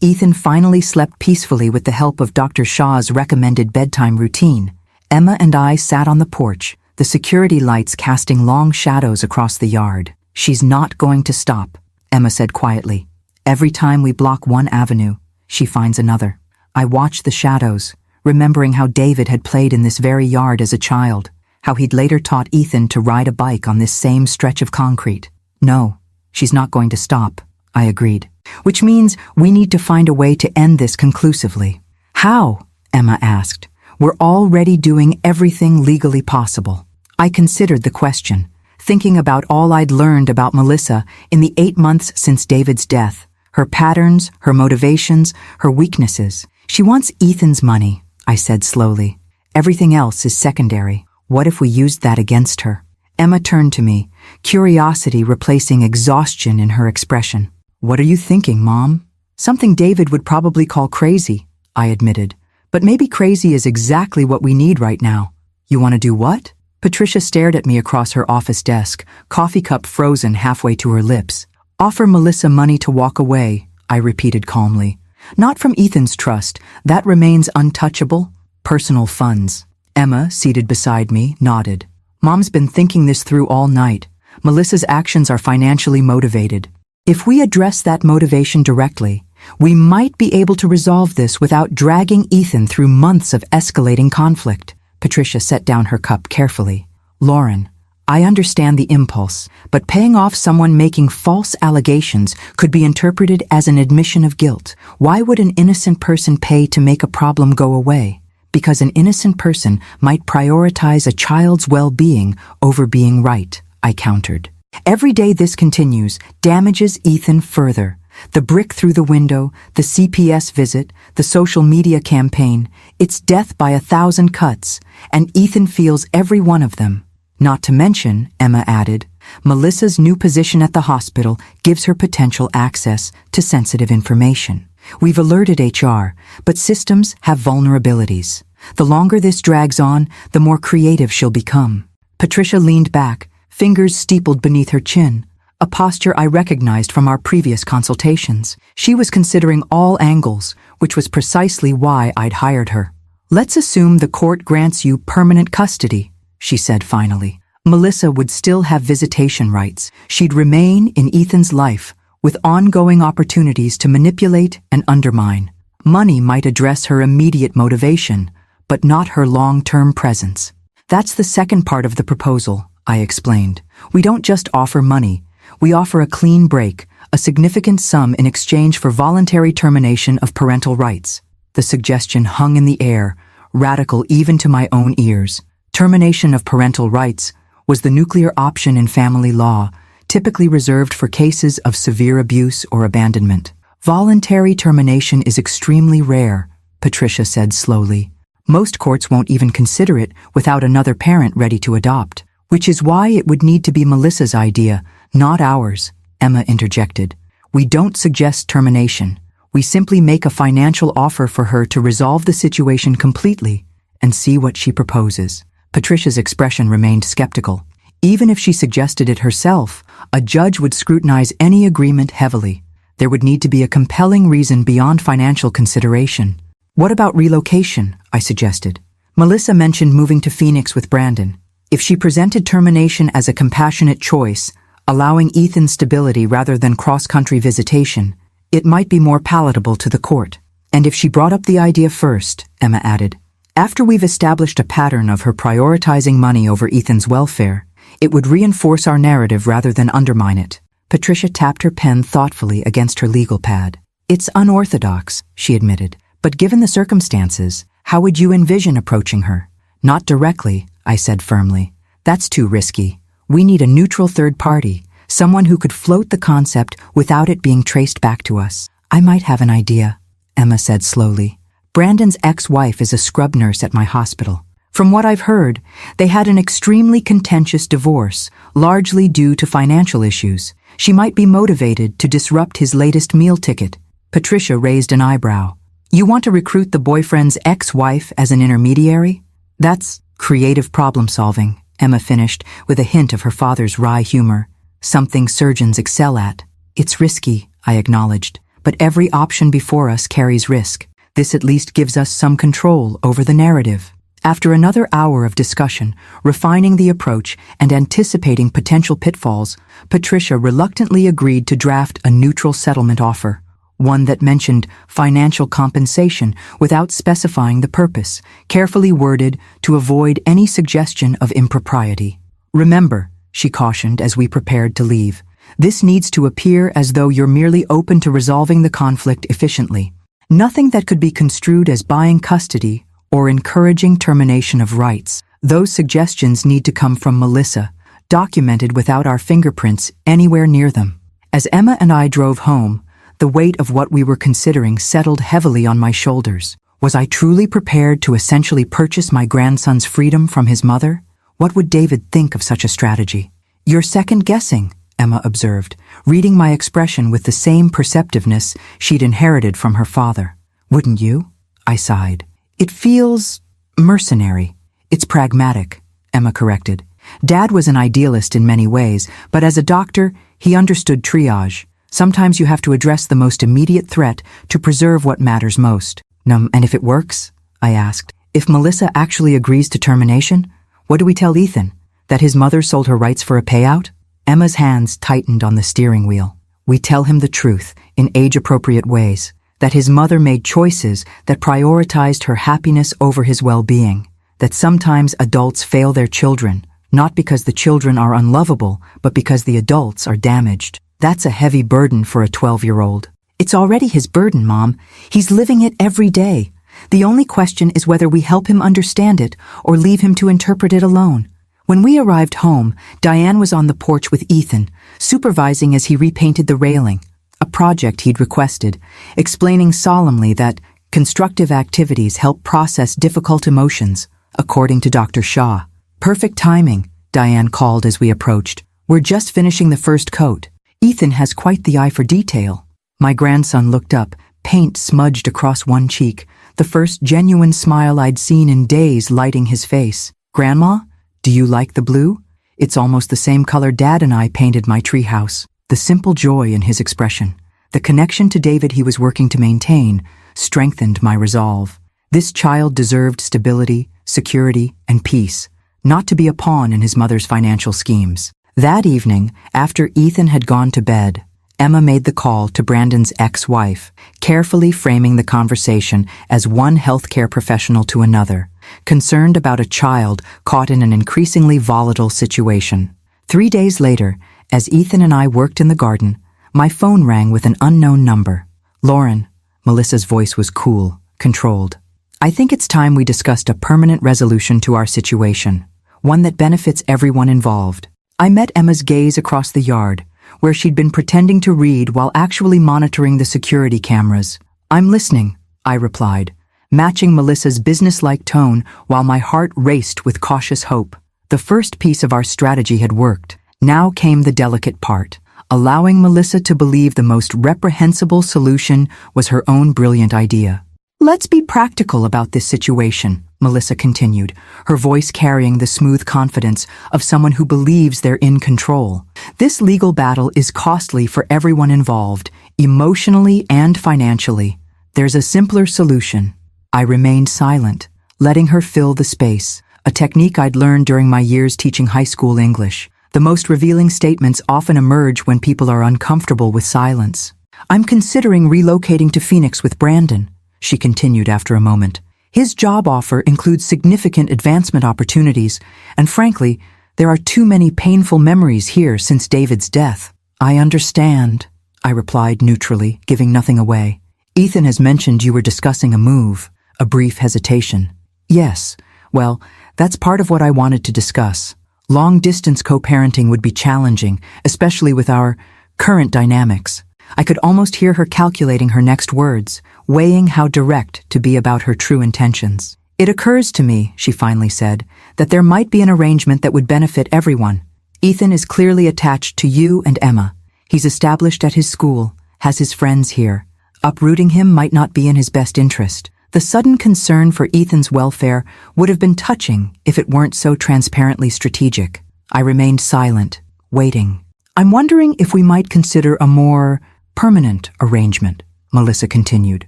Ethan finally slept peacefully with the help of Dr. Shaw's recommended bedtime routine, Emma and I sat on the porch, the security lights casting long shadows across the yard. "She's not going to stop," Emma said quietly. "Every time we block one avenue, she finds another." I watched the shadows, remembering how David had played in this very yard as a child, how he'd later taught Ethan to ride a bike on this same stretch of concrete. "No, she's not going to stop," I agreed. "Which means we need to find a way to end this conclusively." "How?" Emma asked. "We're already doing everything legally possible." I considered the question, thinking about all I'd learned about Melissa in the 8 months since David's death, her patterns, her motivations, her weaknesses. "She wants Ethan's money," I said slowly. "Everything else is secondary. What if we used that against her?" Emma turned to me, curiosity replacing exhaustion in her expression. "What are you thinking, Mom?" "Something David would probably call crazy," I admitted. "But maybe crazy is exactly what we need right now." "You want to do what?" Patricia stared at me across her office desk, coffee cup frozen halfway to her lips. "Offer Melissa money to walk away," I repeated calmly. "Not from Ethan's trust. That remains untouchable. Personal funds." Emma, seated beside me, nodded. "Mom's been thinking this through all night. Melissa's actions are financially motivated. If we address that motivation directly, we might be able to resolve this without dragging Ethan through months of escalating conflict." Patricia set down her cup carefully. "Lauren, I understand the impulse, but paying off someone making false allegations could be interpreted as an admission of guilt. Why would an innocent person pay to make a problem go away? Because an innocent person might prioritize a child's well-being over being right," I countered. "Every day this continues damages Ethan further. The brick through the window, the CPS visit, the social media campaign, it's death by 1,000 cuts, and Ethan feels every one of them. Not to mention," Emma added, "Melissa's new position at the hospital gives her potential access to sensitive information. We've alerted HR, but systems have vulnerabilities. The longer this drags on, the more creative she'll become." Patricia leaned back, fingers steepled beneath her chin, a posture I recognized from our previous consultations. She was considering all angles, which was precisely why I'd hired her. "Let's assume the court grants you permanent custody," she said finally. "Melissa would still have visitation rights. She'd remain in Ethan's life, with ongoing opportunities to manipulate and undermine. Money might address her immediate motivation, but not her long-term presence." "That's the second part of the proposal," I explained. "We don't just offer money. We offer a clean break, a significant sum in exchange for voluntary termination of parental rights." The suggestion hung in the air, radical even to my own ears. Termination of parental rights was the nuclear option in family law, typically reserved for cases of severe abuse or abandonment. "Voluntary termination is extremely rare," Patricia said slowly. "Most courts won't even consider it without another parent ready to adopt. Which is why it would need to be Melissa's idea, not ours," Emma interjected. "We don't suggest termination. We simply make a financial offer for her to resolve the situation completely and see what she proposes." Patricia's expression remained skeptical. Even if she suggested it herself, a judge would scrutinize any agreement heavily. There would need to be a compelling reason beyond financial consideration. "What about relocation?" I suggested. Melissa mentioned moving to Phoenix with Brandon. If she presented termination as a compassionate choice, allowing Ethan stability rather than cross-country visitation, it might be more palatable to the court. "And if she brought up the idea first," Emma added, "after we've established a pattern of her prioritizing money over Ethan's welfare, it would reinforce our narrative rather than undermine it." Patricia tapped her pen thoughtfully against her legal pad. "It's unorthodox," she admitted, "but given the circumstances, how would you envision approaching her?" "Not directly," I said firmly. "That's too risky. We need a neutral third party, someone who could float the concept without it being traced back to us." "I might have an idea," Emma said slowly. "Brandon's ex-wife is a scrub nurse at my hospital. From what I've heard, they had an extremely contentious divorce, largely due to financial issues. She might be motivated to disrupt his latest meal ticket. Patricia raised an eyebrow. You want to recruit the boyfriend's ex-wife as an intermediary? That's creative problem-solving, Emma finished with a hint of her father's wry humor. Something surgeons excel at. It's risky, I acknowledged, but every option before us carries risk. This at least gives us some control over the narrative. After another hour of discussion, refining the approach and anticipating potential pitfalls, Patricia reluctantly agreed to draft a neutral settlement offer, one that mentioned financial compensation without specifying the purpose, carefully worded to avoid any suggestion of impropriety. Remember, she cautioned as we prepared to leave, this needs to appear as though you're merely open to resolving the conflict efficiently. Nothing that could be construed as buying custody or encouraging termination of rights. Those suggestions need to come from Melissa, documented without our fingerprints anywhere near them. As Emma and I drove home, the weight of what we were considering settled heavily on my shoulders. Was I truly prepared to essentially purchase my grandson's freedom from his mother? What would David think of such a strategy? You're second-guessing, Emma observed, reading my expression with the same perceptiveness she'd inherited from her father. Wouldn't you? I sighed. It feels mercenary. It's pragmatic, Emma corrected. Dad was an idealist in many ways, but as a doctor, he understood triage. Sometimes you have to address the most immediate threat to preserve what matters most. And if it works? I asked. If Melissa actually agrees to termination, what do we tell Ethan? That his mother sold her rights for a payout? Emma's hands tightened on the steering wheel. We tell him the truth, in age-appropriate ways, that his mother made choices that prioritized her happiness over his well-being, that sometimes adults fail their children, not because the children are unlovable, but because the adults are damaged. That's a heavy burden for a 12-year-old. It's already his burden, Mom. He's living it every day. The only question is whether we help him understand it or leave him to interpret it alone. When we arrived home, Diane was on the porch with Ethan, supervising as he repainted the railing, a project he'd requested, explaining solemnly that constructive activities help process difficult emotions, according to Dr. Shaw. Perfect timing, Diane called as we approached. We're just finishing the first coat. Ethan has quite the eye for detail. My grandson looked up, paint smudged across one cheek, the first genuine smile I'd seen in days lighting his face. Grandma, do you like the blue? It's almost the same color Dad and I painted my treehouse. The simple joy in his expression, the connection to David he was working to maintain, strengthened my resolve. This child deserved stability, security, and peace, not to be a pawn in his mother's financial schemes. That evening, after Ethan had gone to bed, Emma made the call to Brandon's ex-wife, carefully framing the conversation as one healthcare professional to another, concerned about a child caught in an increasingly volatile situation. 3 days later, as Ethan and I worked in the garden, my phone rang with an unknown number. Lauren, Melissa's voice was cool, controlled. I think it's time we discussed a permanent resolution to our situation, one that benefits everyone involved. I met Emma's gaze across the yard, where she'd been pretending to read while actually monitoring the security cameras. I'm listening, I replied, matching Melissa's businesslike tone while my heart raced with cautious hope. The first piece of our strategy had worked. Now came the delicate part, allowing Melissa to believe the most reprehensible solution was her own brilliant idea. Let's be practical about this situation, Melissa continued, her voice carrying the smooth confidence of someone who believes they're in control. This legal battle is costly for everyone involved, emotionally and financially. There's a simpler solution. I remained silent, letting her fill the space, a technique I'd learned during my years teaching high school English. The most revealing statements often emerge when people are uncomfortable with silence. I'm considering relocating to Phoenix with Brandon, she continued after a moment. His job offer includes significant advancement opportunities, and frankly, there are too many painful memories here since David's death. I understand, I replied neutrally, giving nothing away. Ethan has mentioned you were discussing a move. A brief hesitation. Yes, well, that's part of what I wanted to discuss. Long-distance co-parenting would be challenging, especially with our current dynamics. I could almost hear her calculating her next words, weighing how direct to be about her true intentions. It occurs to me, she finally said, that there might be an arrangement that would benefit everyone. Ethan is clearly attached to you and Emma. He's established at his school, has his friends here. Uprooting him might not be in his best interest. The sudden concern for Ethan's welfare would have been touching if it weren't so transparently strategic. I remained silent, waiting. I'm wondering if we might consider a more permanent arrangement, Melissa continued,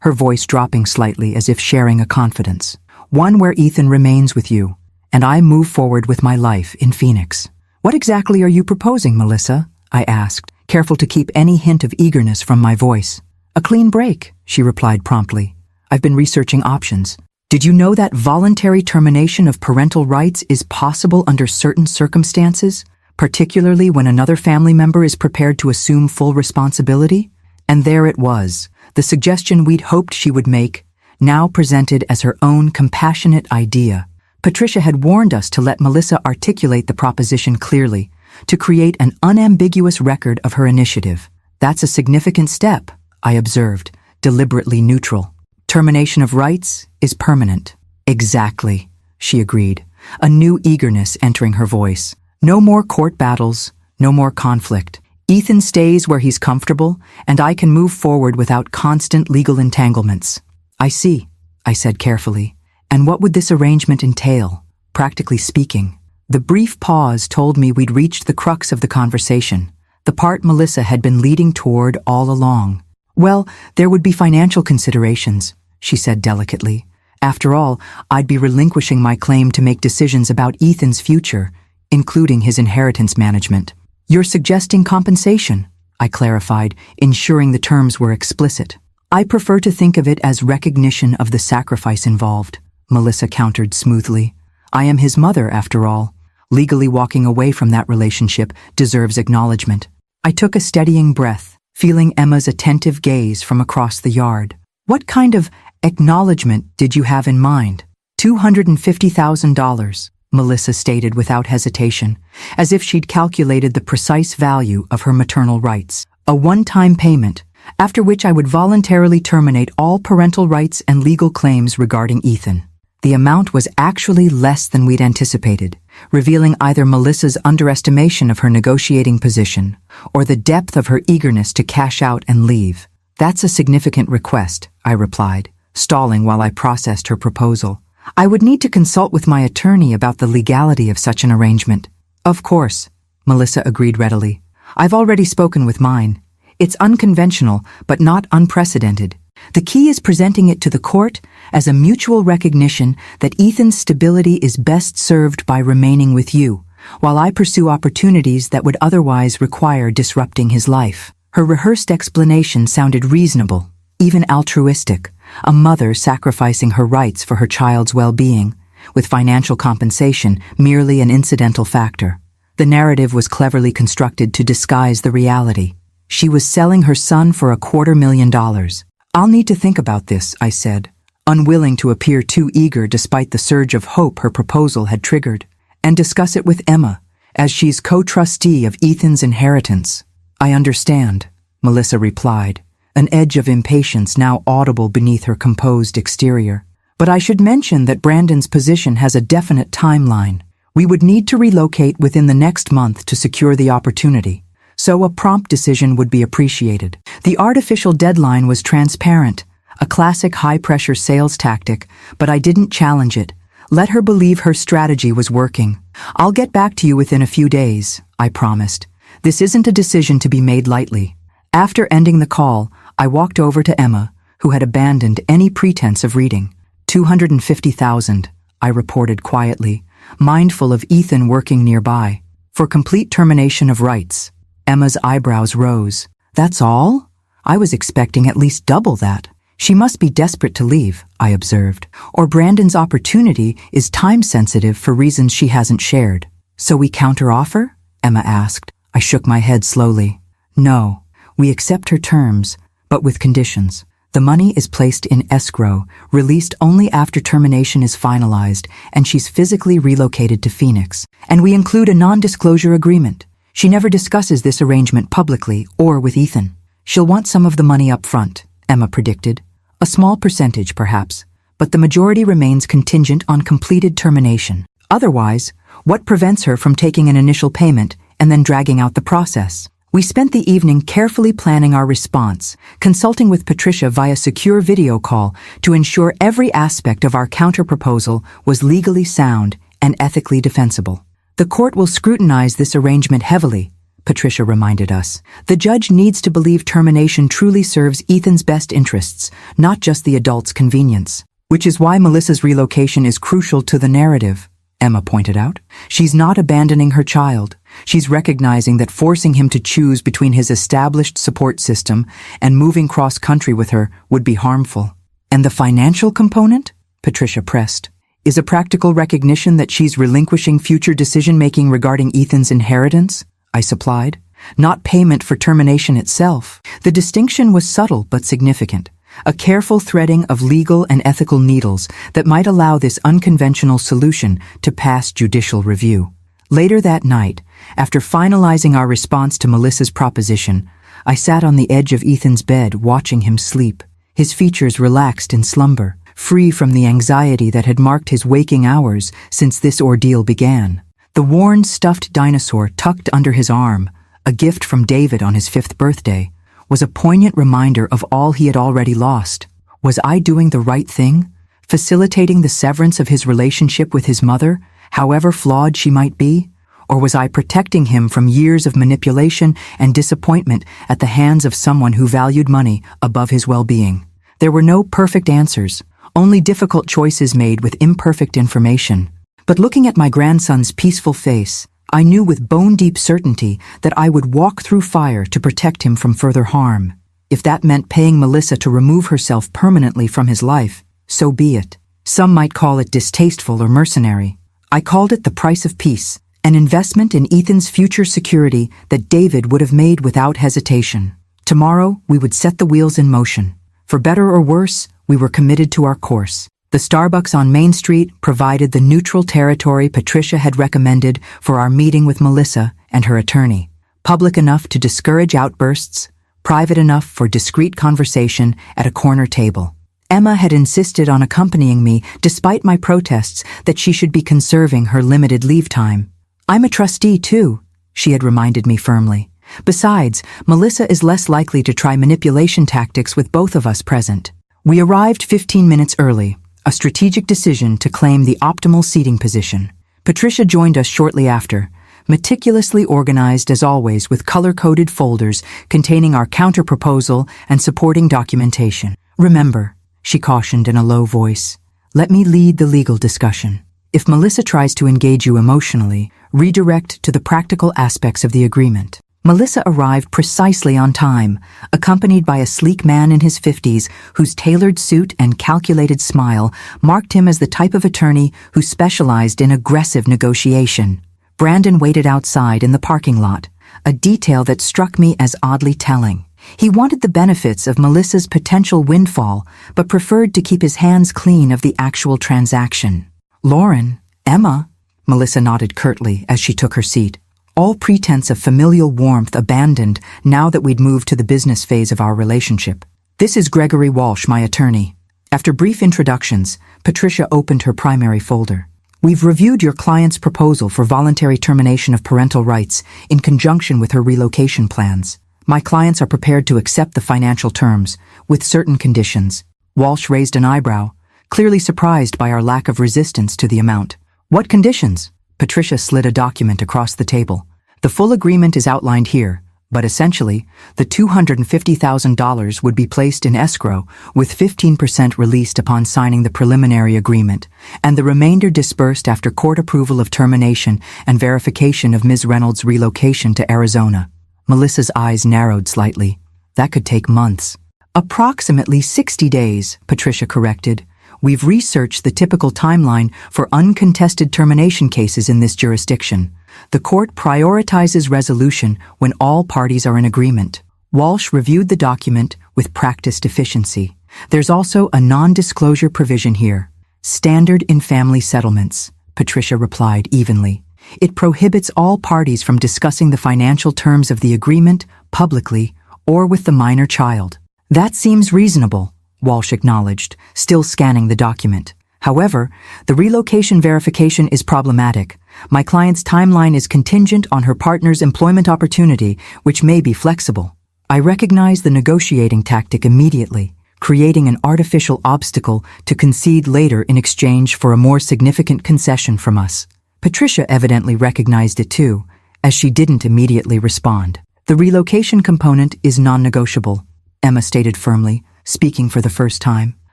her voice dropping slightly as if sharing a confidence. One where Ethan remains with you, and I move forward with my life in Phoenix. What exactly are you proposing, Melissa? I asked, careful to keep any hint of eagerness from my voice. A clean break, she replied promptly. I've been researching options. Did you know that voluntary termination of parental rights is possible under certain circumstances, particularly when another family member is prepared to assume full responsibility? And there it was, the suggestion we'd hoped she would make, now presented as her own compassionate idea. Patricia had warned us to let Melissa articulate the proposition clearly, to create an unambiguous record of her initiative. That's a significant step, I observed, deliberately neutral. Termination of rights is permanent. Exactly, she agreed, a new eagerness entering her voice. No more court battles, no more conflict. Ethan stays where he's comfortable, and I can move forward without constant legal entanglements. I see, I said carefully. And what would this arrangement entail, practically speaking? The brief pause told me we'd reached the crux of the conversation, the part Melissa had been leading toward all along. Well, there would be financial considerations, she said delicately. After all, I'd be relinquishing my claim to make decisions about Ethan's future, including his inheritance management. You're suggesting compensation, I clarified, ensuring the terms were explicit. I prefer to think of it as recognition of the sacrifice involved, Melissa countered smoothly. I am his mother, after all. Legally walking away from that relationship deserves acknowledgement. I took a steadying breath, feeling Emma's attentive gaze from across the yard. What kind of acknowledgement did you have in mind? $250,000, Melissa stated without hesitation, as if she'd calculated the precise value of her maternal rights. A one-time payment, after which I would voluntarily terminate all parental rights and legal claims regarding Ethan. The amount was actually less than we'd anticipated, revealing either Melissa's underestimation of her negotiating position or the depth of her eagerness to cash out and leave. That's a significant request, I replied, stalling while I processed her proposal. I would need to consult with my attorney about the legality of such an arrangement. Of course, Melissa agreed readily. I've already spoken with mine. It's unconventional, but not unprecedented. The key is presenting it to the court as a mutual recognition that Ethan's stability is best served by remaining with you, while I pursue opportunities that would otherwise require disrupting his life. Her rehearsed explanation sounded reasonable, even altruistic, a mother sacrificing her rights for her child's well-being, with financial compensation merely an incidental factor. The narrative was cleverly constructed to disguise the reality. She was selling her son for $250,000. I'll need to think about this, I said, unwilling to appear too eager despite the surge of hope her proposal had triggered, and discuss it with Emma, as she's co-trustee of Ethan's inheritance. I understand, Melissa replied, an edge of impatience now audible beneath her composed exterior. But I should mention that Brandon's position has a definite timeline. We would need to relocate within the next month to secure the opportunity, so a prompt decision would be appreciated. The artificial deadline was transparent, a classic high-pressure sales tactic, but I didn't challenge it. Let her believe her strategy was working. I'll get back to you within a few days, I promised. This isn't a decision to be made lightly. After ending the call, I walked over to Emma, who had abandoned any pretense of reading. $250,000, I reported quietly, mindful of Ethan working nearby. For complete termination of rights. Emma's eyebrows rose. That's all? I was expecting at least double that. She must be desperate to leave, I observed, or Brandon's opportunity is time-sensitive for reasons she hasn't shared. So we counteroffer? Emma asked. I shook my head slowly. No, we accept her terms, but with conditions. The money is placed in escrow, released only after termination is finalized, and she's physically relocated to Phoenix. And we include a non-disclosure agreement. She never discusses this arrangement publicly or with Ethan. She'll want some of the money up front, Emma predicted. A small percentage, perhaps, but the majority remains contingent on completed termination. Otherwise, what prevents her from taking an initial payment and then dragging out the process? We spent the evening carefully planning our response, consulting with Patricia via secure video call to ensure every aspect of our counterproposal was legally sound and ethically defensible. The court will scrutinize this arrangement heavily, Patricia reminded us. The judge needs to believe termination truly serves Ethan's best interests, not just the adult's convenience. Which is why Melissa's relocation is crucial to the narrative, Emma pointed out. She's not abandoning her child. She's recognizing that forcing him to choose between his established support system and moving cross-country with her would be harmful. And the financial component? Patricia pressed. Is a practical recognition that she's relinquishing future decision-making regarding Ethan's inheritance? I supplied. Not payment for termination itself. The distinction was subtle but significant. A careful threading of legal and ethical needles that might allow this unconventional solution to pass judicial review. Later that night, after finalizing our response to Melissa's proposition, I sat on the edge of Ethan's bed watching him sleep, his features relaxed in slumber, free from the anxiety that had marked his waking hours since this ordeal began. The worn, stuffed dinosaur tucked under his arm, a gift from David on his 5th birthday, was a poignant reminder of all he had already lost. Was I doing the right thing? Facilitating the severance of his relationship with his mother, however flawed she might be? Or was I protecting him from years of manipulation and disappointment at the hands of someone who valued money above his well-being? There were no perfect answers, only difficult choices made with imperfect information. But looking at my grandson's peaceful face, I knew with bone-deep certainty that I would walk through fire to protect him from further harm. If that meant paying Melissa to remove herself permanently from his life, so be it. Some might call it distasteful or mercenary. I called it the price of peace, an investment in Ethan's future security that David would have made without hesitation. Tomorrow, we would set the wheels in motion. For better or worse, we were committed to our course. The Starbucks on Main Street provided the neutral territory Patricia had recommended for our meeting with Melissa and her attorney. Public enough to discourage outbursts, private enough for discreet conversation at a corner table. Emma had insisted on accompanying me despite my protests that she should be conserving her limited leave time. I'm a trustee too, she had reminded me firmly. Besides, Melissa is less likely to try manipulation tactics with both of us present. We arrived 15 minutes early. A strategic decision to claim the optimal seating position. Patricia joined us shortly after, meticulously organized as always with color-coded folders containing our counter-proposal and supporting documentation. Remember, she cautioned in a low voice, let me lead the legal discussion. If Melissa tries to engage you emotionally, redirect to the practical aspects of the agreement. Melissa arrived precisely on time, accompanied by a sleek man in his 50s whose tailored suit and calculated smile marked him as the type of attorney who specialized in aggressive negotiation. Brandon waited outside in the parking lot, a detail that struck me as oddly telling. He wanted the benefits of Melissa's potential windfall, but preferred to keep his hands clean of the actual transaction. Lauren, Emma, Melissa nodded curtly as she took her seat. All pretense of familial warmth abandoned now that we'd moved to the business phase of our relationship. This is Gregory Walsh, my attorney. After brief introductions, Patricia opened her primary folder. We've reviewed your client's proposal for voluntary termination of parental rights in conjunction with her relocation plans. My clients are prepared to accept the financial terms, with certain conditions. Walsh raised an eyebrow, clearly surprised by our lack of resistance to the amount. What conditions? Patricia slid a document across the table. The full agreement is outlined here, but essentially, the $250,000 would be placed in escrow, with 15% released upon signing the preliminary agreement, and the remainder disbursed after court approval of termination and verification of Ms. Reynolds' relocation to Arizona. Melissa's eyes narrowed slightly. That could take months. Approximately 60 days, Patricia corrected. We've researched the typical timeline for uncontested termination cases in this jurisdiction. The court prioritizes resolution when all parties are in agreement. Walsh reviewed the document with practiced efficiency. There's also a non-disclosure provision here. Standard in family settlements, Patricia replied evenly. It prohibits all parties from discussing the financial terms of the agreement publicly or with the minor child. That seems reasonable, Walsh acknowledged, still scanning the document. However, the relocation verification is problematic. My client's timeline is contingent on her partner's employment opportunity, which may be flexible. I recognize the negotiating tactic immediately, creating an artificial obstacle to concede later in exchange for a more significant concession from us. Patricia evidently recognized it too, as she didn't immediately respond. The relocation component is non-negotiable, Emma stated firmly, speaking for the first time.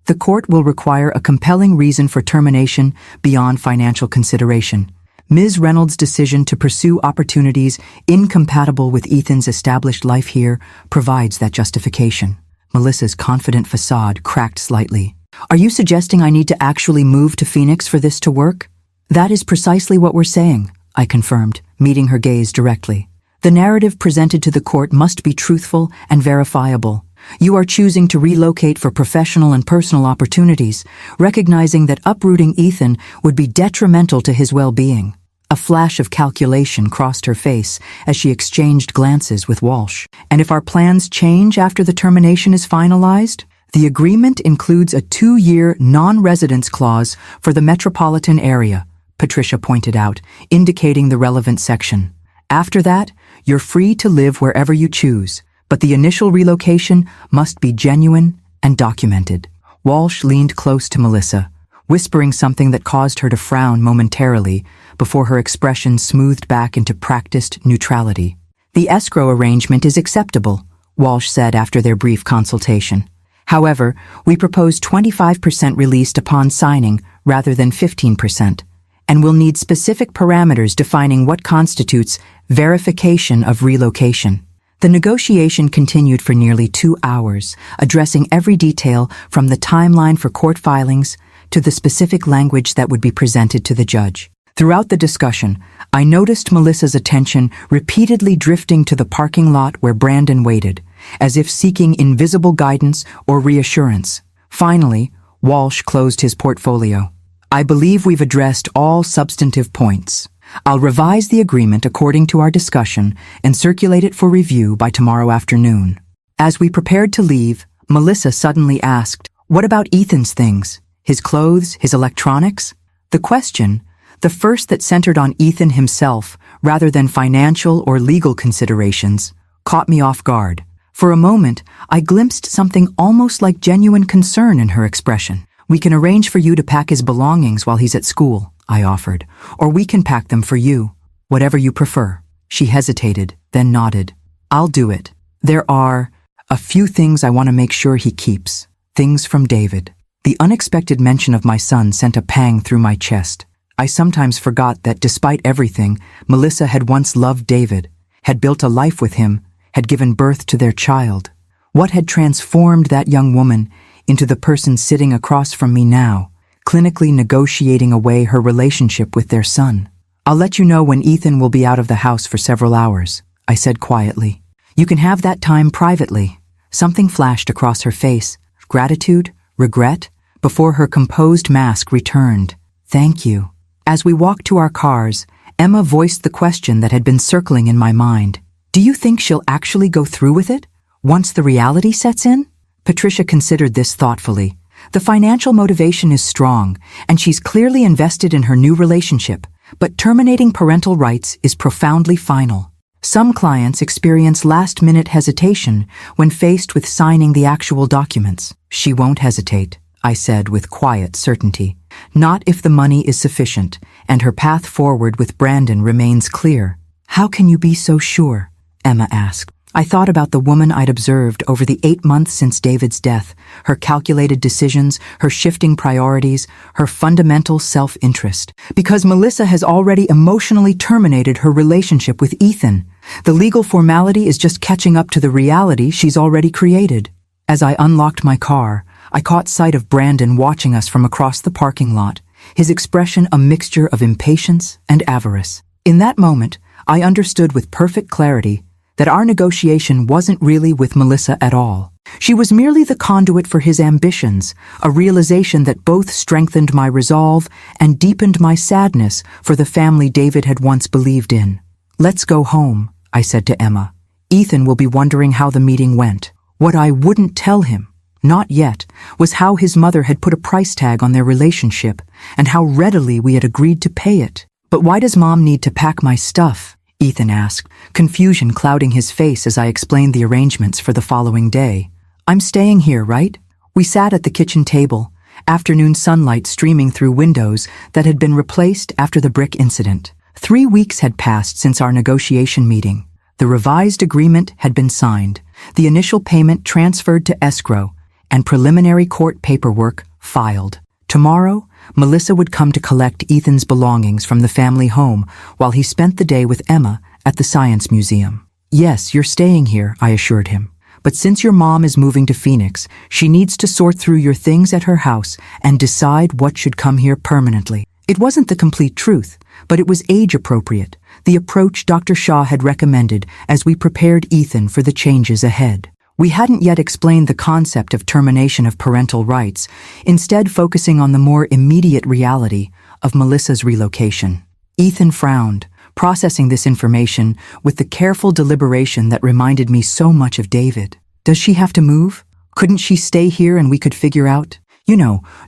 The court will require a compelling reason for termination beyond financial consideration. Ms. Reynolds' decision to pursue opportunities incompatible with Ethan's established life here provides that justification. Melissa's confident facade cracked slightly. Are you suggesting I need to actually move to Phoenix for this to work? That is precisely what we're saying, I confirmed, meeting her gaze directly. The narrative presented to the court must be truthful and verifiable. You are choosing to relocate for professional and personal opportunities, recognizing that uprooting Ethan would be detrimental to his well-being. A flash of calculation crossed her face as she exchanged glances with Walsh. And if our plans change after the termination is finalized? The agreement includes a 2-year non-residence clause for the metropolitan area, Patricia pointed out, indicating the relevant section. After that, you're free to live wherever you choose, but the initial relocation must be genuine and documented. Walsh leaned close to Melissa, whispering something that caused her to frown momentarily before her expression smoothed back into practiced neutrality. The escrow arrangement is acceptable, Walsh said after their brief consultation. However, we propose 25% released upon signing rather than 15%, and will need specific parameters defining what constitutes verification of relocation. The negotiation continued for nearly 2 hours, addressing every detail from the timeline for court filings to the specific language that would be presented to the judge. Throughout the discussion, I noticed Melissa's attention repeatedly drifting to the parking lot where Brandon waited, as if seeking invisible guidance or reassurance. Finally, Walsh closed his portfolio. I believe we've addressed all substantive points. I'll revise the agreement according to our discussion and circulate it for review by tomorrow afternoon. As we prepared to leave, Melissa suddenly asked, "What about Ethan's things? His clothes, his electronics?" The question, the first that centered on Ethan himself rather than financial or legal considerations, caught me off guard. For a moment, I glimpsed something almost like genuine concern in her expression. "We can arrange for you to pack his belongings while he's at school," I offered, "or we can pack them for you, whatever you prefer." She hesitated, then nodded. "I'll do it. There are a few things I want to make sure he keeps. Things from David." The unexpected mention of my son sent a pang through my chest. I sometimes forgot that despite everything, Melissa had once loved David, had built a life with him, had given birth to their child. What had transformed that young woman into the person sitting across from me now, clinically negotiating away her relationship with their son? "I'll let you know when Ethan will be out of the house for several hours," I said quietly. "You can have that time privately." Something flashed across her face, gratitude, regret, before her composed mask returned. "Thank you." As we walked to our cars, Emma voiced the question that had been circling in my mind. "Do you think she'll actually go through with it, once the reality sets in?" Patricia considered this thoughtfully. The financial motivation is strong, and she's clearly invested in her new relationship, but terminating parental rights is profoundly final. Some clients experience last-minute hesitation when faced with signing the actual documents. "She won't hesitate," I said with quiet certainty. "Not if the money is sufficient, and her path forward with Brandon remains clear." "How can you be so sure?" Emma asked. I thought about the woman I'd observed over the 8 months since David's death, her calculated decisions, her shifting priorities, her fundamental self-interest. Because Melissa has already emotionally terminated her relationship with Ethan. The legal formality is just catching up to the reality she's already created. As I unlocked my car, I caught sight of Brandon watching us from across the parking lot, his expression a mixture of impatience and avarice. In that moment, I understood with perfect clarity that our negotiation wasn't really with Melissa at all. She was merely the conduit for his ambitions, a realization that both strengthened my resolve and deepened my sadness for the family David had once believed in. "Let's go home," I said to Emma. "Ethan will be wondering how the meeting went." What I wouldn't tell him, not yet, was how his mother had put a price tag on their relationship and how readily we had agreed to pay it. But why does Mom need to pack my stuff? Ethan asked, confusion clouding his face as I explained the arrangements for the following day. I'm staying here, right? We sat at the kitchen table, afternoon sunlight streaming through windows that had been replaced after the brick incident. 3 weeks had passed since our negotiation meeting. The revised agreement had been signed, the initial payment transferred to escrow, and preliminary court paperwork filed. Tomorrow, Melissa would come to collect Ethan's belongings from the family home while he spent the day with Emma at the Science Museum. Yes, you're staying here, I assured him. But since your mom is moving to Phoenix, she needs to sort through your things at her house and decide what should come here permanently. It wasn't the complete truth, but it was age-appropriate, the approach Dr. Shaw had recommended as we prepared Ethan for the changes ahead. We hadn't yet explained the concept of termination of parental rights, instead focusing on the more immediate reality of Melissa's relocation. Ethan frowned, processing this information with the careful deliberation that reminded me so much of David. Does she have to move? Couldn't she stay here and we could figure out,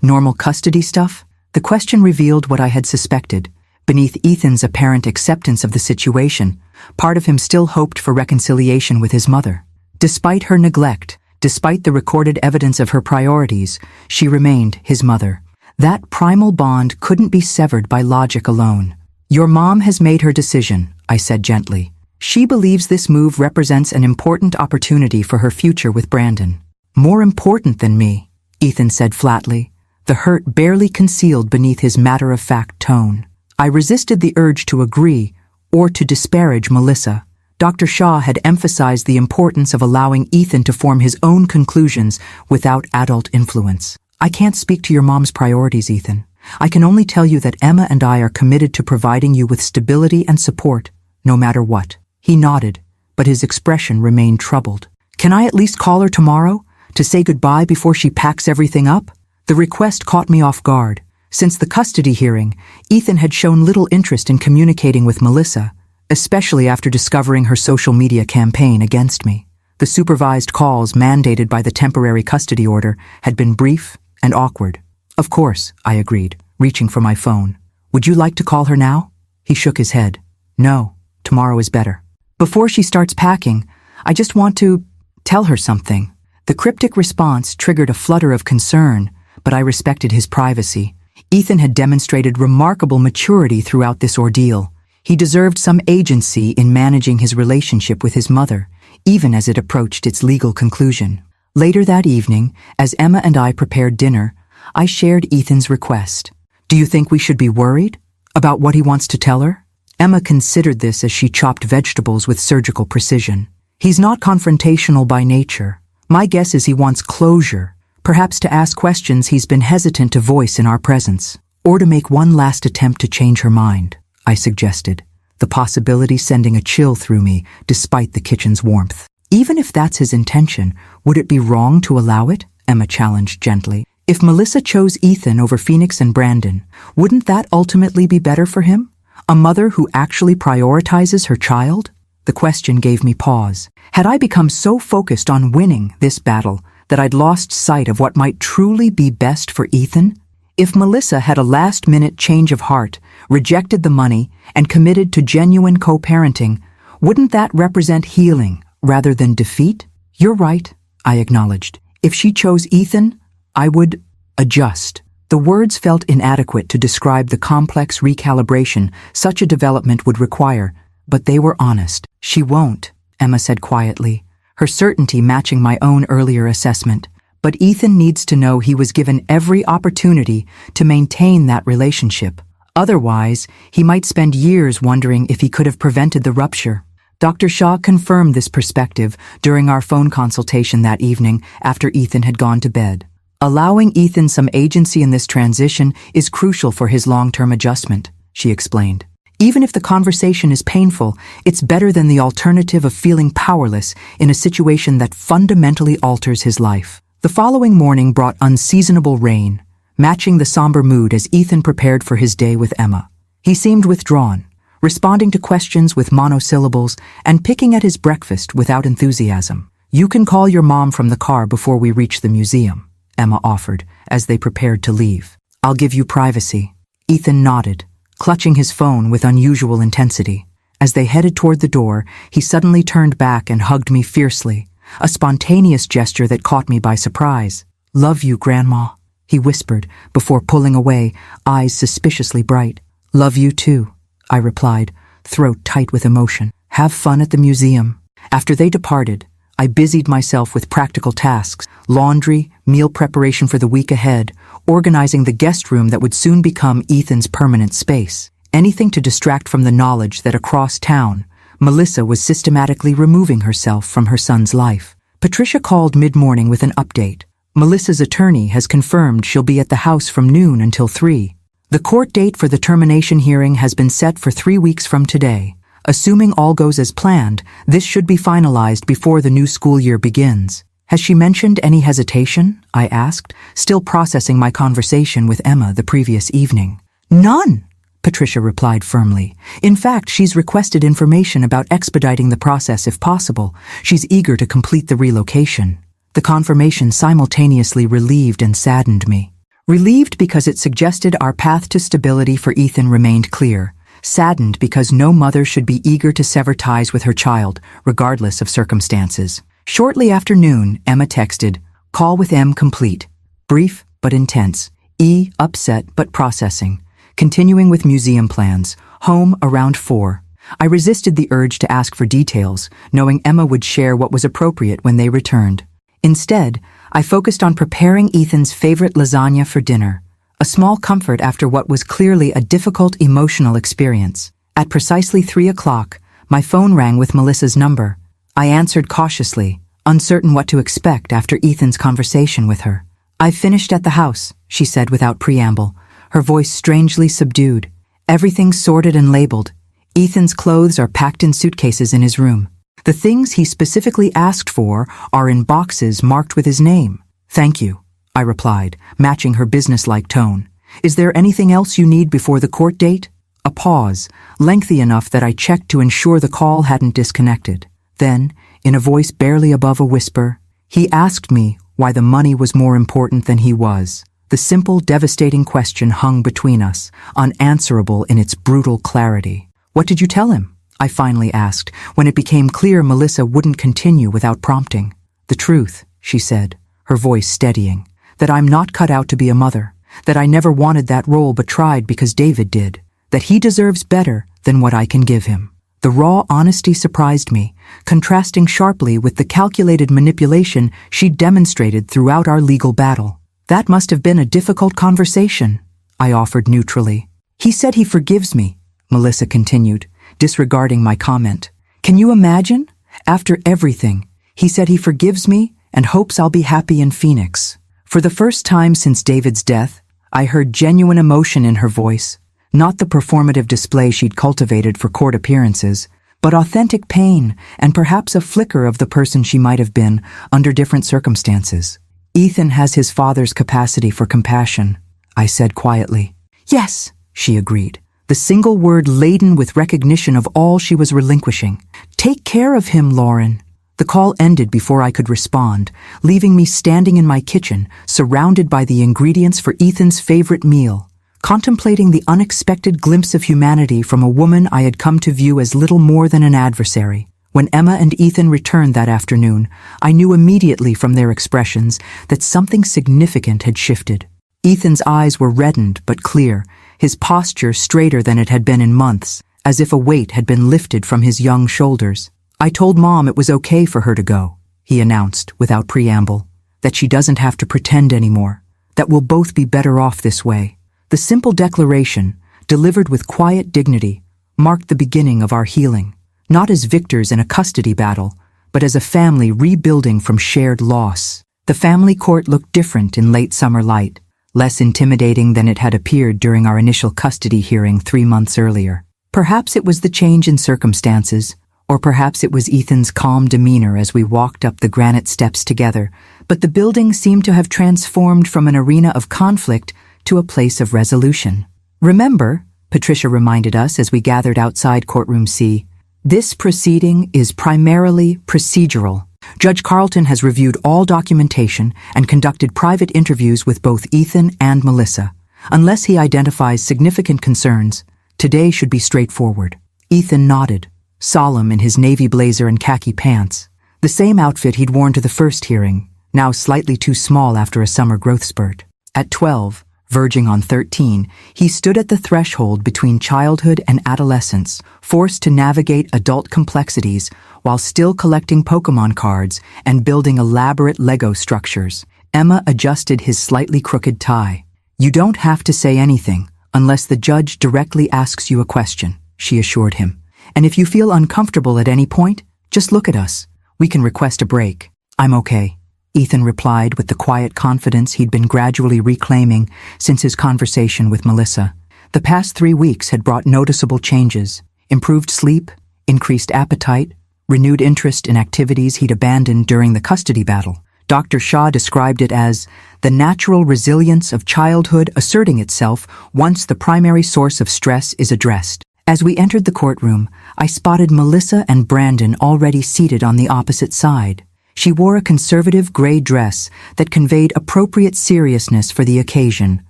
normal custody stuff? The question revealed what I had suspected. Beneath Ethan's apparent acceptance of the situation, part of him still hoped for reconciliation with his mother. Despite her neglect, despite the recorded evidence of her priorities, she remained his mother. That primal bond couldn't be severed by logic alone. Your mom has made her decision, I said gently. She believes this move represents an important opportunity for her future with Brandon. More important than me, Ethan said flatly, the hurt barely concealed beneath his matter-of-fact tone. I resisted the urge to agree or to disparage Melissa. Dr. Shaw had emphasized the importance of allowing Ethan to form his own conclusions without adult influence. I can't speak to your mom's priorities, Ethan. I can only tell you that Emma and I are committed to providing you with stability and support, no matter what. He nodded, but his expression remained troubled. Can I at least call her tomorrow, to say goodbye before she packs everything up? The request caught me off guard. Since the custody hearing, Ethan had shown little interest in communicating with Melissa, especially after discovering her social media campaign against me. The supervised calls mandated by the temporary custody order had been brief and awkward. Of course, I agreed, reaching for my phone. Would you like to call her now? He shook his head. No, tomorrow is better. Before she starts packing, I just want to tell her something. The cryptic response triggered a flutter of concern, but I respected his privacy. Ethan had demonstrated remarkable maturity throughout this ordeal. He deserved some agency in managing his relationship with his mother, even as it approached its legal conclusion. Later that evening, as Emma and I prepared dinner, I shared Ethan's request. Do you think we should be worried about what he wants to tell her? Emma considered this as she chopped vegetables with surgical precision. He's not confrontational by nature. My guess is he wants closure, perhaps to ask questions he's been hesitant to voice in our presence, or to make one last attempt to change her mind, I suggested, the possibility sending a chill through me despite the kitchen's warmth. Even if that's his intention, would it be wrong to allow it? Emma challenged gently. If Melissa chose Ethan over Phoenix and Brandon, wouldn't that ultimately be better for him? A mother who actually prioritizes her child? The question gave me pause. Had I become so focused on winning this battle that I'd lost sight of what might truly be best for Ethan? If Melissa had a last-minute change of heart, rejected the money, and committed to genuine co-parenting, wouldn't that represent healing rather than defeat? You're right, I acknowledged. If she chose Ethan, I would adjust. The words felt inadequate to describe the complex recalibration such a development would require, but they were honest. She won't, Emma said quietly, her certainty matching my own earlier assessment. But Ethan needs to know he was given every opportunity to maintain that relationship. Otherwise, he might spend years wondering if he could have prevented the rupture. Dr. Shaw confirmed this perspective during our phone consultation that evening after Ethan had gone to bed. Allowing Ethan some agency in this transition is crucial for his long-term adjustment, she explained. Even if the conversation is painful, it's better than the alternative of feeling powerless in a situation that fundamentally alters his life. The following morning brought unseasonable rain, matching the somber mood as Ethan prepared for his day with Emma. He seemed withdrawn, responding to questions with monosyllables and picking at his breakfast without enthusiasm. You can call your mom from the car before we reach the museum, Emma offered as they prepared to leave. I'll give you privacy. Ethan nodded, clutching his phone with unusual intensity. As they headed toward the door, he suddenly turned back and hugged me fiercely, a spontaneous gesture that caught me by surprise. "Love you, Grandma," he whispered, before pulling away, eyes suspiciously bright. "Love you too," I replied, throat tight with emotion. "Have fun at the museum." After they departed, I busied myself with practical tasks, laundry, meal preparation for the week ahead, organizing the guest room that would soon become Ethan's permanent space. Anything to distract from the knowledge that across town, Melissa was systematically removing herself from her son's life. Patricia called mid-morning with an update. Melissa's attorney has confirmed she'll be at the house from noon until 3. The court date for the termination hearing has been set for 3 weeks from today. Assuming all goes as planned, this should be finalized before the new school year begins. "Has she mentioned any hesitation?" I asked, still processing my conversation with Emma the previous evening. "None," Patricia replied firmly. "In fact, she's requested information about expediting the process if possible. She's eager to complete the relocation." The confirmation simultaneously relieved and saddened me. Relieved because it suggested our path to stability for Ethan remained clear. Saddened because no mother should be eager to sever ties with her child, regardless of circumstances. Shortly after noon, Emma texted, "Call with M complete. Brief but intense. E upset but processing. Continuing with museum plans. Home around 4. I resisted the urge to ask for details, knowing Emma would share what was appropriate when they returned. Instead, I focused on preparing Ethan's favorite lasagna for dinner, a small comfort after what was clearly a difficult emotional experience. At precisely 3 o'clock, my phone rang with Melissa's number. I answered cautiously, uncertain what to expect after Ethan's conversation with her. "I've finished at the house," she said without preamble, her voice strangely subdued. "Everything's sorted and labeled. Ethan's clothes are packed in suitcases in his room. The things he specifically asked for are in boxes marked with his name." "Thank you," I replied, matching her businesslike tone. "Is there anything else you need before the court date?" A pause, lengthy enough that I checked to ensure the call hadn't disconnected. Then, in a voice barely above a whisper, he asked me why the money was more important than he was. The simple, devastating question hung between us, unanswerable in its brutal clarity. "What did you tell him?" I finally asked, when it became clear Melissa wouldn't continue without prompting. "The truth," she said, her voice steadying. "That I'm not cut out to be a mother. That I never wanted that role but tried because David did. That he deserves better than what I can give him." The raw honesty surprised me, contrasting sharply with the calculated manipulation she'd demonstrated throughout our legal battle. "That must have been a difficult conversation," I offered neutrally. "He said he forgives me," Melissa continued, disregarding my comment. "Can you imagine? After everything, he said he forgives me and hopes I'll be happy in Phoenix." For the first time since David's death, I heard genuine emotion in her voice, not the performative display she'd cultivated for court appearances, but authentic pain and perhaps a flicker of the person she might have been under different circumstances. "Ethan has his father's capacity for compassion," I said quietly. "Yes," she agreed, the single word laden with recognition of all she was relinquishing. "Take care of him, Lauren." The call ended before I could respond, leaving me standing in my kitchen, surrounded by the ingredients for Ethan's favorite meal, contemplating the unexpected glimpse of humanity from a woman I had come to view as little more than an adversary. When Emma and Ethan returned that afternoon, I knew immediately from their expressions that something significant had shifted. Ethan's eyes were reddened but clear, his posture straighter than it had been in months, as if a weight had been lifted from his young shoulders. "I told Mom it was okay for her to go," he announced without preamble, "that she doesn't have to pretend anymore, that we'll both be better off this way." The simple declaration, delivered with quiet dignity, marked the beginning of our healing, not as victors in a custody battle, but as a family rebuilding from shared loss. The family court looked different in late summer light, less intimidating than it had appeared during our initial custody hearing 3 months earlier. Perhaps it was the change in circumstances, or perhaps it was Ethan's calm demeanor as we walked up the granite steps together, but the building seemed to have transformed from an arena of conflict to a place of resolution. "Remember," Patricia reminded us as we gathered outside courtroom C, "this proceeding is primarily procedural. Judge Carlton has reviewed all documentation and conducted private interviews with both Ethan and Melissa. Unless he identifies significant concerns, Today should be straightforward. Ethan nodded, solemn in his navy blazer and khaki pants, the same outfit he'd worn to the first hearing, now slightly too small after a summer growth spurt. At 12, verging on 13, he stood at the threshold between childhood and adolescence, forced to navigate adult complexities while still collecting Pokemon cards and building elaborate Lego structures. Emma adjusted his slightly crooked tie. "You don't have to say anything unless the judge directly asks you a question," she assured him. "And if you feel uncomfortable at any point, just look at us. We can request a break." "I'm okay," Ethan replied with the quiet confidence he'd been gradually reclaiming since his conversation with Melissa. The past 3 weeks had brought noticeable changes: improved sleep, increased appetite, renewed interest in activities he'd abandoned during the custody battle. Dr. Shaw described it as the natural resilience of childhood asserting itself once the primary source of stress is addressed. As we entered the courtroom, I spotted Melissa and Brandon already seated on the opposite side. She wore a conservative gray dress that conveyed appropriate seriousness for the occasion,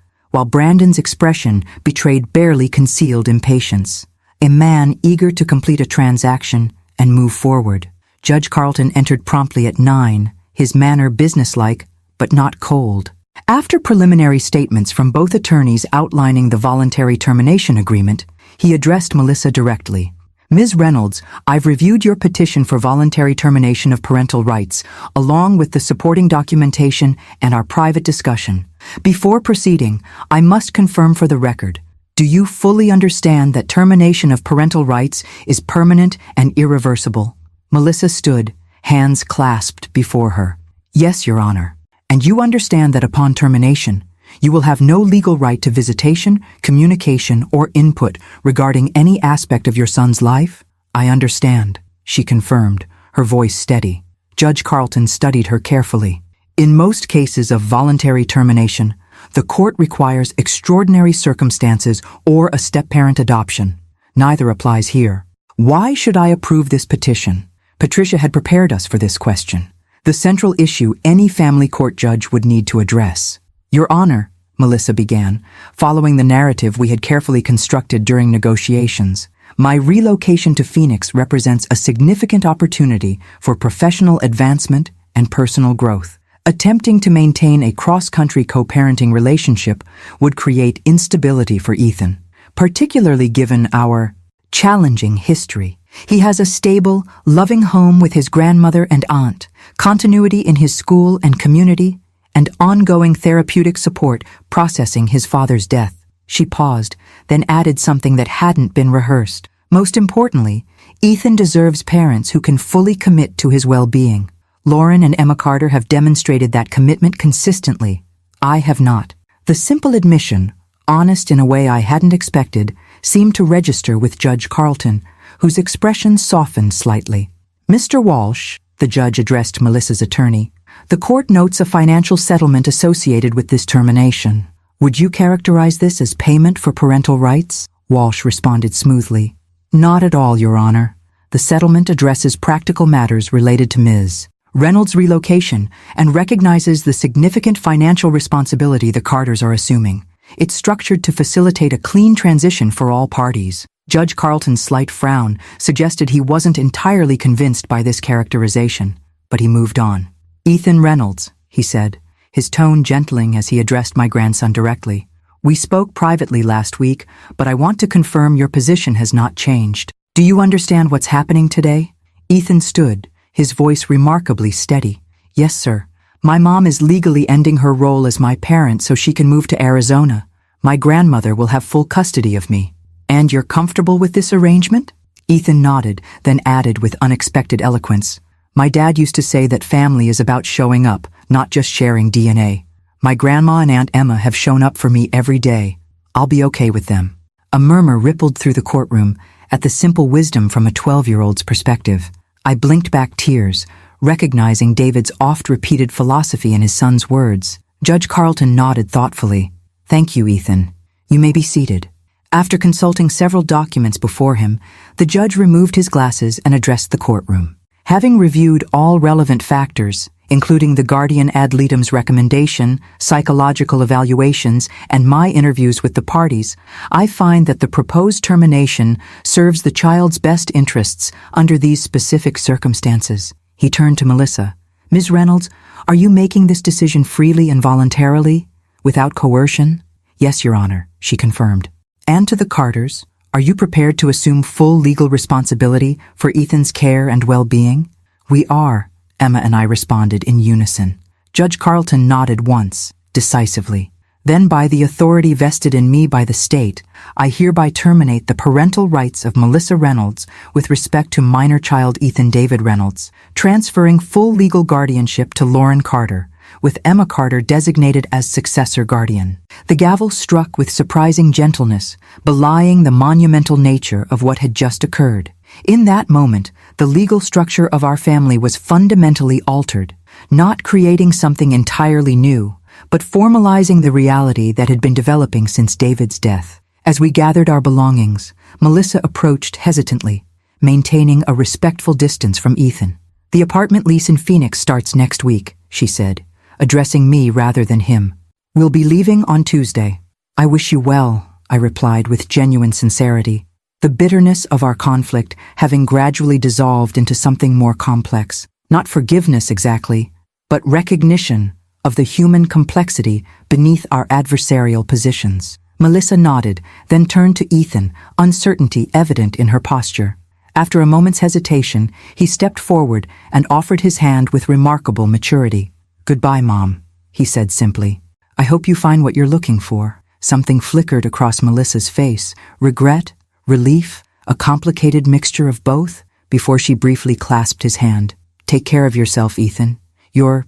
while Brandon's expression betrayed barely concealed impatience. A man eager to complete a transaction and move forward. Judge Carlton entered promptly at 9, his manner businesslike, but not cold. After preliminary statements from both attorneys outlining the voluntary termination agreement, he addressed Melissa directly. "Ms. Reynolds, I've reviewed your petition for voluntary termination of parental rights, along with the supporting documentation and our private discussion. Before proceeding, I must confirm for the record, do you fully understand that termination of parental rights is permanent and irreversible?" Melissa stood, hands clasped before her. "Yes, Your Honor. And you understand that upon termination, you will have no legal right to visitation, communication, or input regarding any aspect of your son's life?" "I understand," she confirmed, her voice steady. Judge Carlton studied her carefully. "In most cases of voluntary termination, the court requires extraordinary circumstances or a step-parent adoption. Neither applies here. Why should I approve this petition?" Patricia had prepared us for this question, the central issue any family court judge would need to address. "Your Honor," Melissa began, following the narrative we had carefully constructed during negotiations, "my relocation to Phoenix represents a significant opportunity for professional advancement and personal growth. Attempting to maintain a cross-country co-parenting relationship would create instability for Ethan, particularly given our challenging history. He has a stable, loving home with his grandmother and aunt, continuity in his school and community, and ongoing therapeutic support processing his father's death." She paused, then added something that hadn't been rehearsed. "Most importantly, Ethan deserves parents who can fully commit to his well-being. Lauren and Emma Carter have demonstrated that commitment consistently. I have not." The simple admission, honest in a way I hadn't expected, seemed to register with Judge Carlton, whose expression softened slightly. "Mr. Walsh," the judge addressed Melissa's attorney, "the court notes a financial settlement associated with this termination. Would you characterize this as payment for parental rights?" Walsh responded smoothly. "Not at all, Your Honor. The settlement addresses practical matters related to Ms. Reynolds' relocation and recognizes the significant financial responsibility the Carters are assuming. It's structured to facilitate a clean transition for all parties." Judge Carlton's slight frown suggested he wasn't entirely convinced by this characterization, but he moved on. "Ethan Reynolds," he said, his tone gentling as he addressed my grandson directly. "We spoke privately last week, but I want to confirm your position has not changed. Do you understand what's happening today?" Ethan stood, his voice remarkably steady. "Yes, sir. My mom is legally ending her role as my parent so she can move to Arizona. My grandmother will have full custody of me." "And you're comfortable with this arrangement?" Ethan nodded, then added with unexpected eloquence, "My dad used to say that family is about showing up, not just sharing DNA. My grandma and Aunt Emma have shown up for me every day. I'll be okay with them." A murmur rippled through the courtroom at the simple wisdom from a 12-year-old's perspective. I blinked back tears, recognizing David's oft-repeated philosophy in his son's words. Judge Carlton nodded thoughtfully. "Thank you, Ethan. You may be seated." After consulting several documents before him, the judge removed his glasses and addressed the courtroom. Having reviewed all relevant factors, including the guardian ad litem's recommendation, psychological evaluations, and my interviews with the parties, I find that the proposed termination serves the child's best interests under these specific circumstances. He turned to Melissa. Ms. Reynolds, are you making this decision freely and voluntarily, without coercion? Yes, Your Honor, she confirmed. And to the Carters, are you prepared to assume full legal responsibility for Ethan's care and well-being? We are, Emma and I responded in unison. Judge Carlton nodded once, decisively. Then, by the authority vested in me by the state, I hereby terminate the parental rights of Melissa Reynolds with respect to minor child Ethan David Reynolds, transferring full legal guardianship to Lauren Carter, with Emma Carter designated as successor guardian. The gavel struck with surprising gentleness, belying the monumental nature of what had just occurred. In that moment, the legal structure of our family was fundamentally altered, not creating something entirely new, but formalizing the reality that had been developing since David's death. As we gathered our belongings, Melissa approached hesitantly, maintaining a respectful distance from Ethan. The apartment lease in Phoenix starts next week, she said, addressing me rather than him. We'll be leaving on Tuesday. I wish you well, I replied with genuine sincerity, the bitterness of our conflict having gradually dissolved into something more complex. Not forgiveness exactly, but recognition of the human complexity beneath our adversarial positions. Melissa nodded, then turned to Ethan, uncertainty evident in her posture. After a moment's hesitation, he stepped forward and offered his hand with remarkable maturity. Goodbye, Mom, he said simply. I hope you find what you're looking for. Something flickered across Melissa's face, regret, relief, a complicated mixture of both, before she briefly clasped his hand. Take care of yourself, Ethan. You're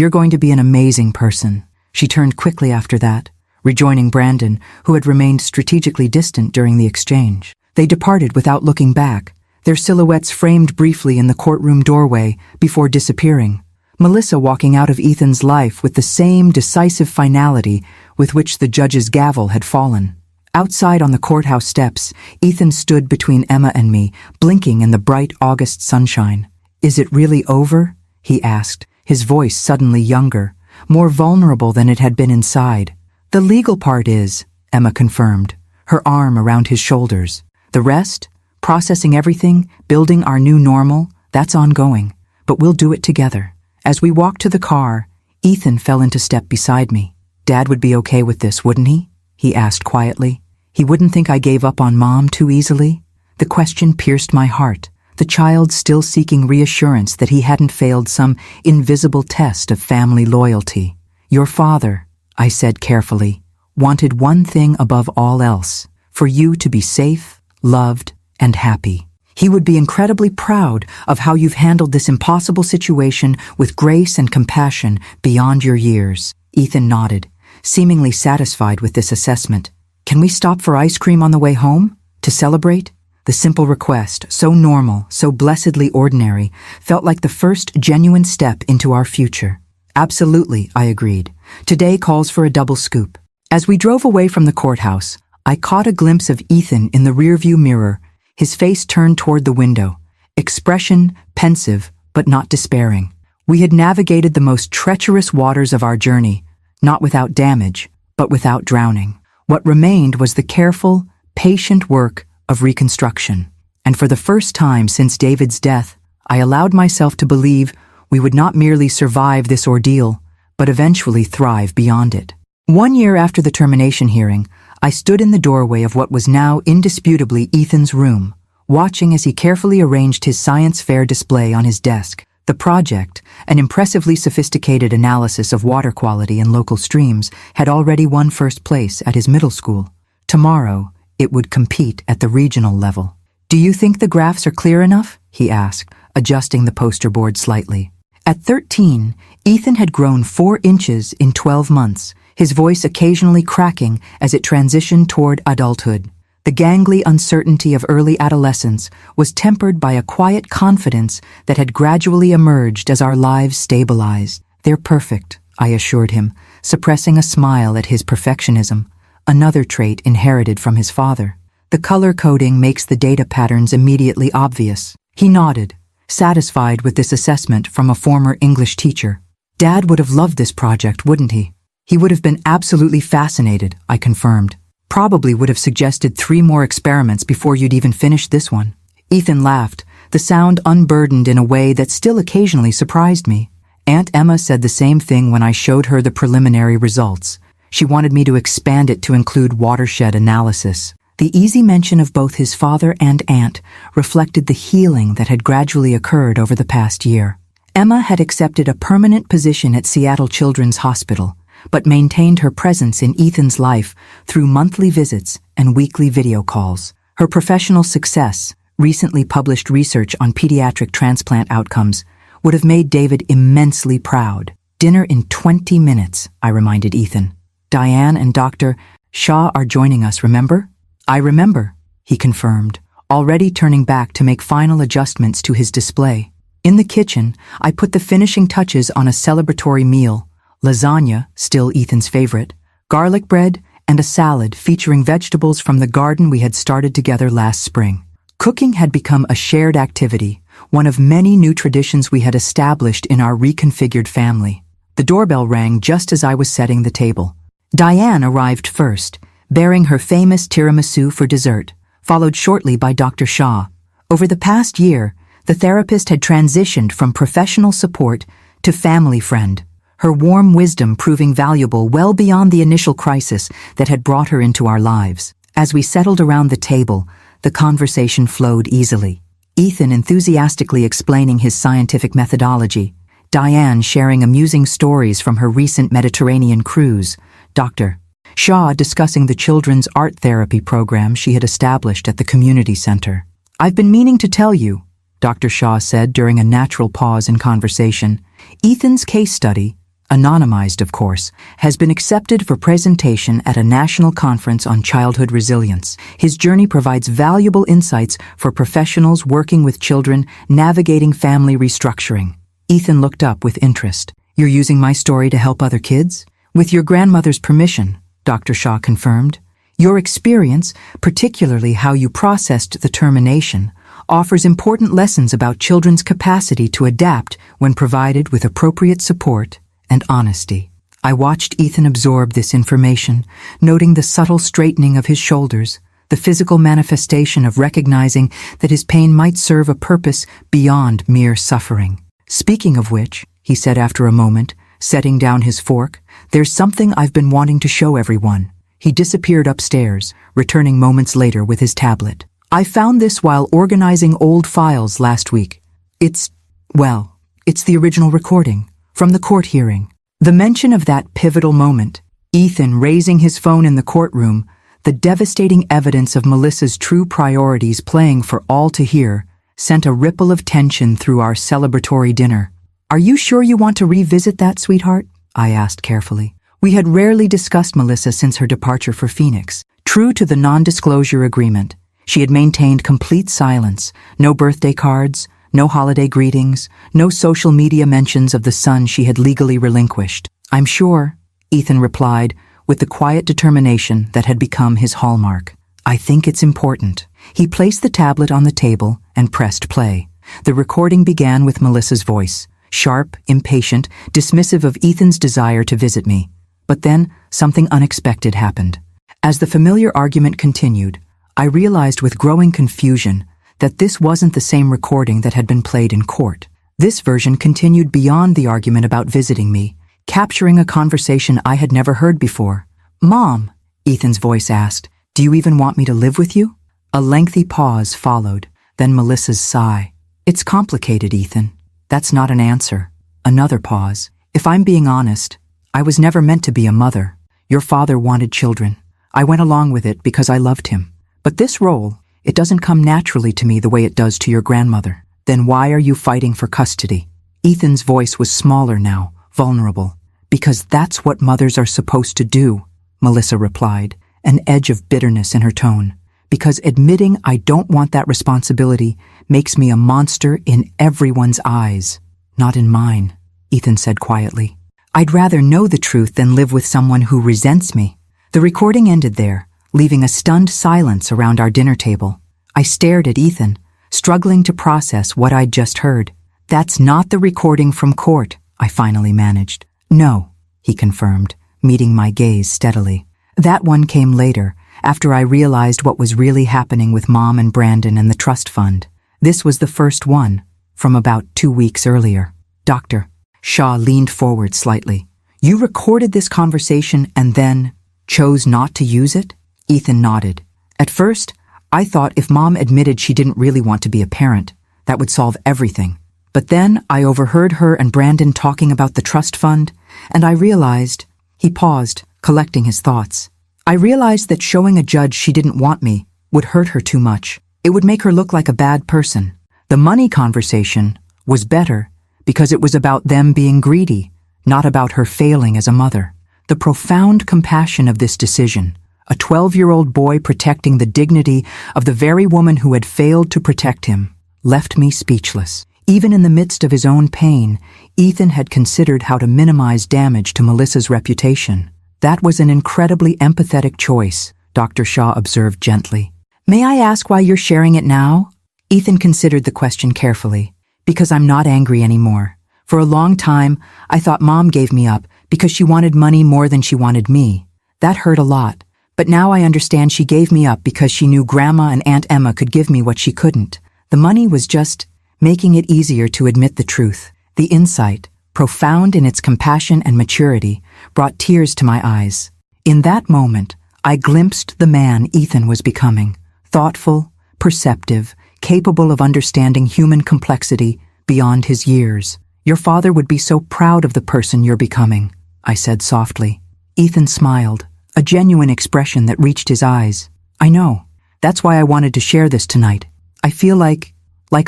going to be an amazing person. She turned quickly after that, rejoining Brandon, who had remained strategically distant during the exchange. They departed without looking back, their silhouettes framed briefly in the courtroom doorway before disappearing. Melissa walking out of Ethan's life with the same decisive finality with which the judge's gavel had fallen. Outside on the courthouse steps, Ethan stood between Emma and me, blinking in the bright August sunshine. Is it really over? He asked, his voice suddenly younger, more vulnerable than it had been inside. The legal part is, Emma confirmed, her arm around his shoulders. The rest, processing everything, building our new normal, that's ongoing, but we'll do it together. As we walked to the car, Ethan fell into step beside me. Dad would be okay with this, wouldn't he? He asked quietly. He wouldn't think I gave up on Mom too easily? The question pierced my heart, the child still seeking reassurance that he hadn't failed some invisible test of family loyalty. Your father, I said carefully, wanted one thing above all else, for you to be safe, loved, and happy. He would be incredibly proud of how you've handled this impossible situation with grace and compassion beyond your years. Ethan nodded, seemingly satisfied with this assessment. Can we stop for ice cream on the way home? To celebrate? The simple request, so normal, so blessedly ordinary, felt like the first genuine step into our future. Absolutely, I agreed. Today calls for a double scoop. As we drove away from the courthouse, I caught a glimpse of Ethan in the rearview mirror, his face turned toward the window, expression pensive but not despairing. We had navigated the most treacherous waters of our journey, not without damage, but without drowning. What remained was the careful, patient work of reconstruction. And for the first time since David's death, I allowed myself to believe we would not merely survive this ordeal, but eventually thrive beyond it. 1 year after the termination hearing, I stood in the doorway of what was now indisputably Ethan's room, watching as he carefully arranged his science fair display on his desk. The project, an impressively sophisticated analysis of water quality in local streams, had already won first place at his middle school. Tomorrow, it would compete at the regional level. Do you think the graphs are clear enough? He asked, adjusting the poster board slightly. At 13, Ethan had grown 4 inches in 12 months, his voice occasionally cracking as it transitioned toward adulthood. The gangly uncertainty of early adolescence was tempered by a quiet confidence that had gradually emerged as our lives stabilized. They're perfect, I assured him, suppressing a smile at his perfectionism, another trait inherited from his father. The color coding makes the data patterns immediately obvious. He nodded, satisfied with this assessment from a former English teacher. Dad would have loved this project, wouldn't he? He would have been absolutely fascinated, I confirmed. Probably would have suggested 3 more experiments before you'd even finished this one. Ethan laughed, the sound unburdened in a way that still occasionally surprised me. Aunt Emma said the same thing when I showed her the preliminary results. She wanted me to expand it to include watershed analysis. The easy mention of both his father and aunt reflected the healing that had gradually occurred over the past year. Emma had accepted a permanent position at Seattle Children's Hospital, but maintained her presence in Ethan's life through monthly visits and weekly video calls. Her professional success, recently published research on pediatric transplant outcomes, would have made David immensely proud. Dinner in 20 minutes, I reminded Ethan. Diane and Dr. Shaw are joining us, remember? I remember, he confirmed, already turning back to make final adjustments to his display. In the kitchen, I put the finishing touches on a celebratory meal, lasagna, still Ethan's favorite, garlic bread, and a salad featuring vegetables from the garden we had started together last spring. Cooking had become a shared activity, one of many new traditions we had established in our reconfigured family. The doorbell rang just as I was setting the table. Diane arrived first, bearing her famous tiramisu for dessert, followed shortly by Dr. Shaw. Over the past year, the therapist had transitioned from professional support to family friend, her warm wisdom proving valuable well beyond the initial crisis that had brought her into our lives. As we settled around the table, the conversation flowed easily. Ethan enthusiastically explaining his scientific methodology, Diane sharing amusing stories from her recent Mediterranean cruise, Dr. Shaw discussing the children's art therapy program she had established at the community center. "I've been meaning to tell you," Dr. Shaw said during a natural pause in conversation. "Ethan's case study, anonymized of course, has been accepted for presentation at a national conference on childhood resilience. His journey provides valuable insights for professionals working with children navigating family restructuring." Ethan looked up with interest. "You're using my story to help other kids?" "With your grandmother's permission," Dr. Shaw confirmed. "Your experience, particularly how you processed the termination, offers important lessons about children's capacity to adapt when provided with appropriate support and honesty." I watched Ethan absorb this information, noting the subtle straightening of his shoulders, the physical manifestation of recognizing that his pain might serve a purpose beyond mere suffering. "Speaking of which," he said after a moment, setting down his fork, "there's something I've been wanting to show everyone." He disappeared upstairs, returning moments later with his tablet. "I found this while organizing old files last week. It's the original recording from the court hearing." The mention of that pivotal moment, Ethan raising his phone in the courtroom, the devastating evidence of Melissa's true priorities playing for all to hear, sent a ripple of tension through our celebratory dinner. "Are you sure you want to revisit that, sweetheart?" I asked carefully. We had rarely discussed Melissa since her departure for Phoenix. True to the non-disclosure agreement, she had maintained complete silence, no birthday cards, no holiday greetings, no social media mentions of the son she had legally relinquished. "I'm sure," Ethan replied, with the quiet determination that had become his hallmark. "I think it's important." He placed the tablet on the table and pressed play. The recording began with Melissa's voice, sharp, impatient, dismissive of Ethan's desire to visit me. But then, something unexpected happened. As the familiar argument continued, I realized with growing confusion that this wasn't the same recording that had been played in court. This version continued beyond the argument about visiting me, capturing a conversation I had never heard before. "Mom," Ethan's voice asked, "do you even want me to live with you?" A lengthy pause followed, then Melissa's sigh. "It's complicated, Ethan. That's not an answer." Another pause. "If I'm being honest, I was never meant to be a mother. Your father wanted children. I went along with it because I loved him. But this role, it doesn't come naturally to me the way it does to your grandmother. Then why are you fighting for custody?" Ethan's voice was smaller now, vulnerable. "Because that's what mothers are supposed to do," Melissa replied, an edge of bitterness in her tone. "Because admitting I don't want that responsibility makes me a monster in everyone's eyes, not in mine," Ethan said quietly. "I'd rather know the truth than live with someone who resents me." The recording ended there, leaving a stunned silence around our dinner table. I stared at Ethan, struggling to process what I'd just heard. "That's not the recording from court," I finally managed. No, he confirmed, meeting my gaze steadily. That one came later, after I realized what was really happening with Mom and Brandon and the trust fund. This was the first one, from about 2 weeks earlier. Doctor, Shaw leaned forward slightly. You recorded this conversation and then chose not to use it? Ethan nodded. At first, I thought if Mom admitted she didn't really want to be a parent, that would solve everything. But then I overheard her and Brandon talking about the trust fund, and I realized— He paused, collecting his thoughts. I realized that showing a judge she didn't want me would hurt her too much. It would make her look like a bad person. The money conversation was better because it was about them being greedy, not about her failing as a mother. The profound compassion of this decision, a 12-year-old boy protecting the dignity of the very woman who had failed to protect him, left me speechless. Even in the midst of his own pain, Ethan had considered how to minimize damage to Melissa's reputation. That was an incredibly empathetic choice, Dr. Shaw observed gently. May I ask why you're sharing it now? Ethan considered the question carefully. Because I'm not angry anymore. For a long time, I thought Mom gave me up because she wanted money more than she wanted me. That hurt a lot. But now I understand she gave me up because she knew Grandma and Aunt Emma could give me what she couldn't. The money was just making it easier to admit the truth. The insight, profound in its compassion and maturity, brought tears to my eyes. In that moment, I glimpsed the man Ethan was becoming. Thoughtful, perceptive, capable of understanding human complexity beyond his years. Your father would be so proud of the person you're becoming, I said softly. Ethan smiled, a genuine expression that reached his eyes. I know. That's why I wanted to share this tonight. I feel like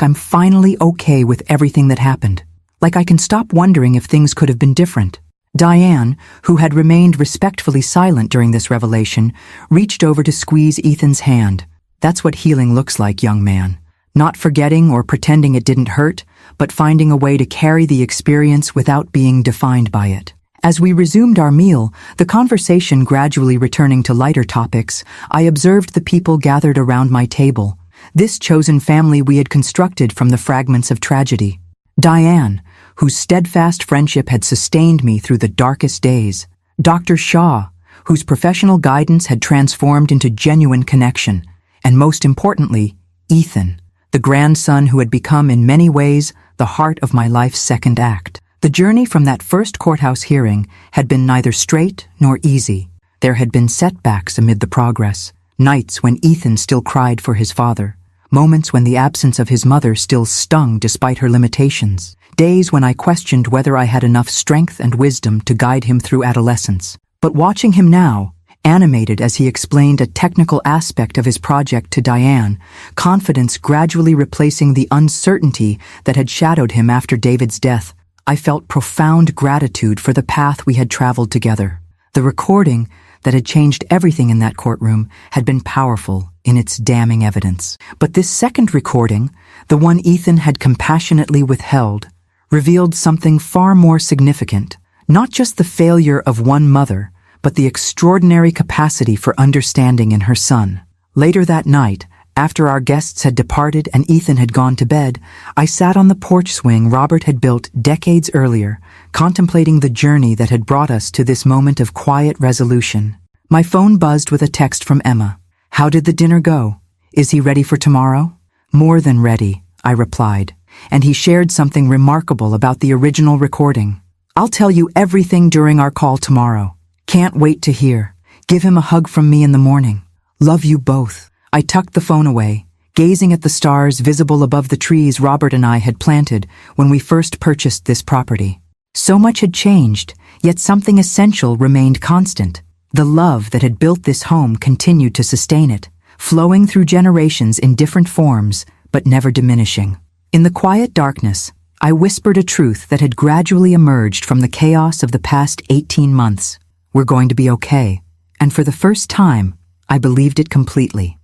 I'm finally okay with everything that happened. Like I can stop wondering if things could have been different. Diane, who had remained respectfully silent during this revelation, reached over to squeeze Ethan's hand. That's what healing looks like, young man. Not forgetting or pretending it didn't hurt, but finding a way to carry the experience without being defined by it. As we resumed our meal, the conversation gradually returning to lighter topics, I observed the people gathered around my table. This chosen family we had constructed from the fragments of tragedy. Diane, whose steadfast friendship had sustained me through the darkest days. Dr. Shaw, whose professional guidance had transformed into genuine connection. And most importantly, Ethan, the grandson who had become in many ways the heart of my life's second act. The journey from that first courthouse hearing had been neither straight nor easy. There had been setbacks amid the progress. Nights when Ethan still cried for his father. Moments when the absence of his mother still stung despite her limitations. Days when I questioned whether I had enough strength and wisdom to guide him through adolescence. But watching him now, animated as he explained a technical aspect of his project to Diane, confidence gradually replacing the uncertainty that had shadowed him after David's death, I felt profound gratitude for the path we had traveled together. The recording that had changed everything in that courtroom had been powerful in its damning evidence. But this second recording, the one Ethan had compassionately withheld, revealed something far more significant. Not just the failure of one mother, but the extraordinary capacity for understanding in her son. Later that night, after our guests had departed and Ethan had gone to bed, I sat on the porch swing Robert had built decades earlier, contemplating the journey that had brought us to this moment of quiet resolution. My phone buzzed with a text from Emma. How did the dinner go? Is he ready for tomorrow? More than ready, I replied, and he shared something remarkable about the original recording. I'll tell you everything during our call tomorrow. Can't wait to hear. Give him a hug from me in the morning. Love you both. I tucked the phone away, gazing at the stars visible above the trees Robert and I had planted when we first purchased this property. So much had changed, yet something essential remained constant. The love that had built this home continued to sustain it, flowing through generations in different forms, but never diminishing. In the quiet darkness, I whispered a truth that had gradually emerged from the chaos of the past 18 months. We're going to be okay. And for the first time, I believed it completely.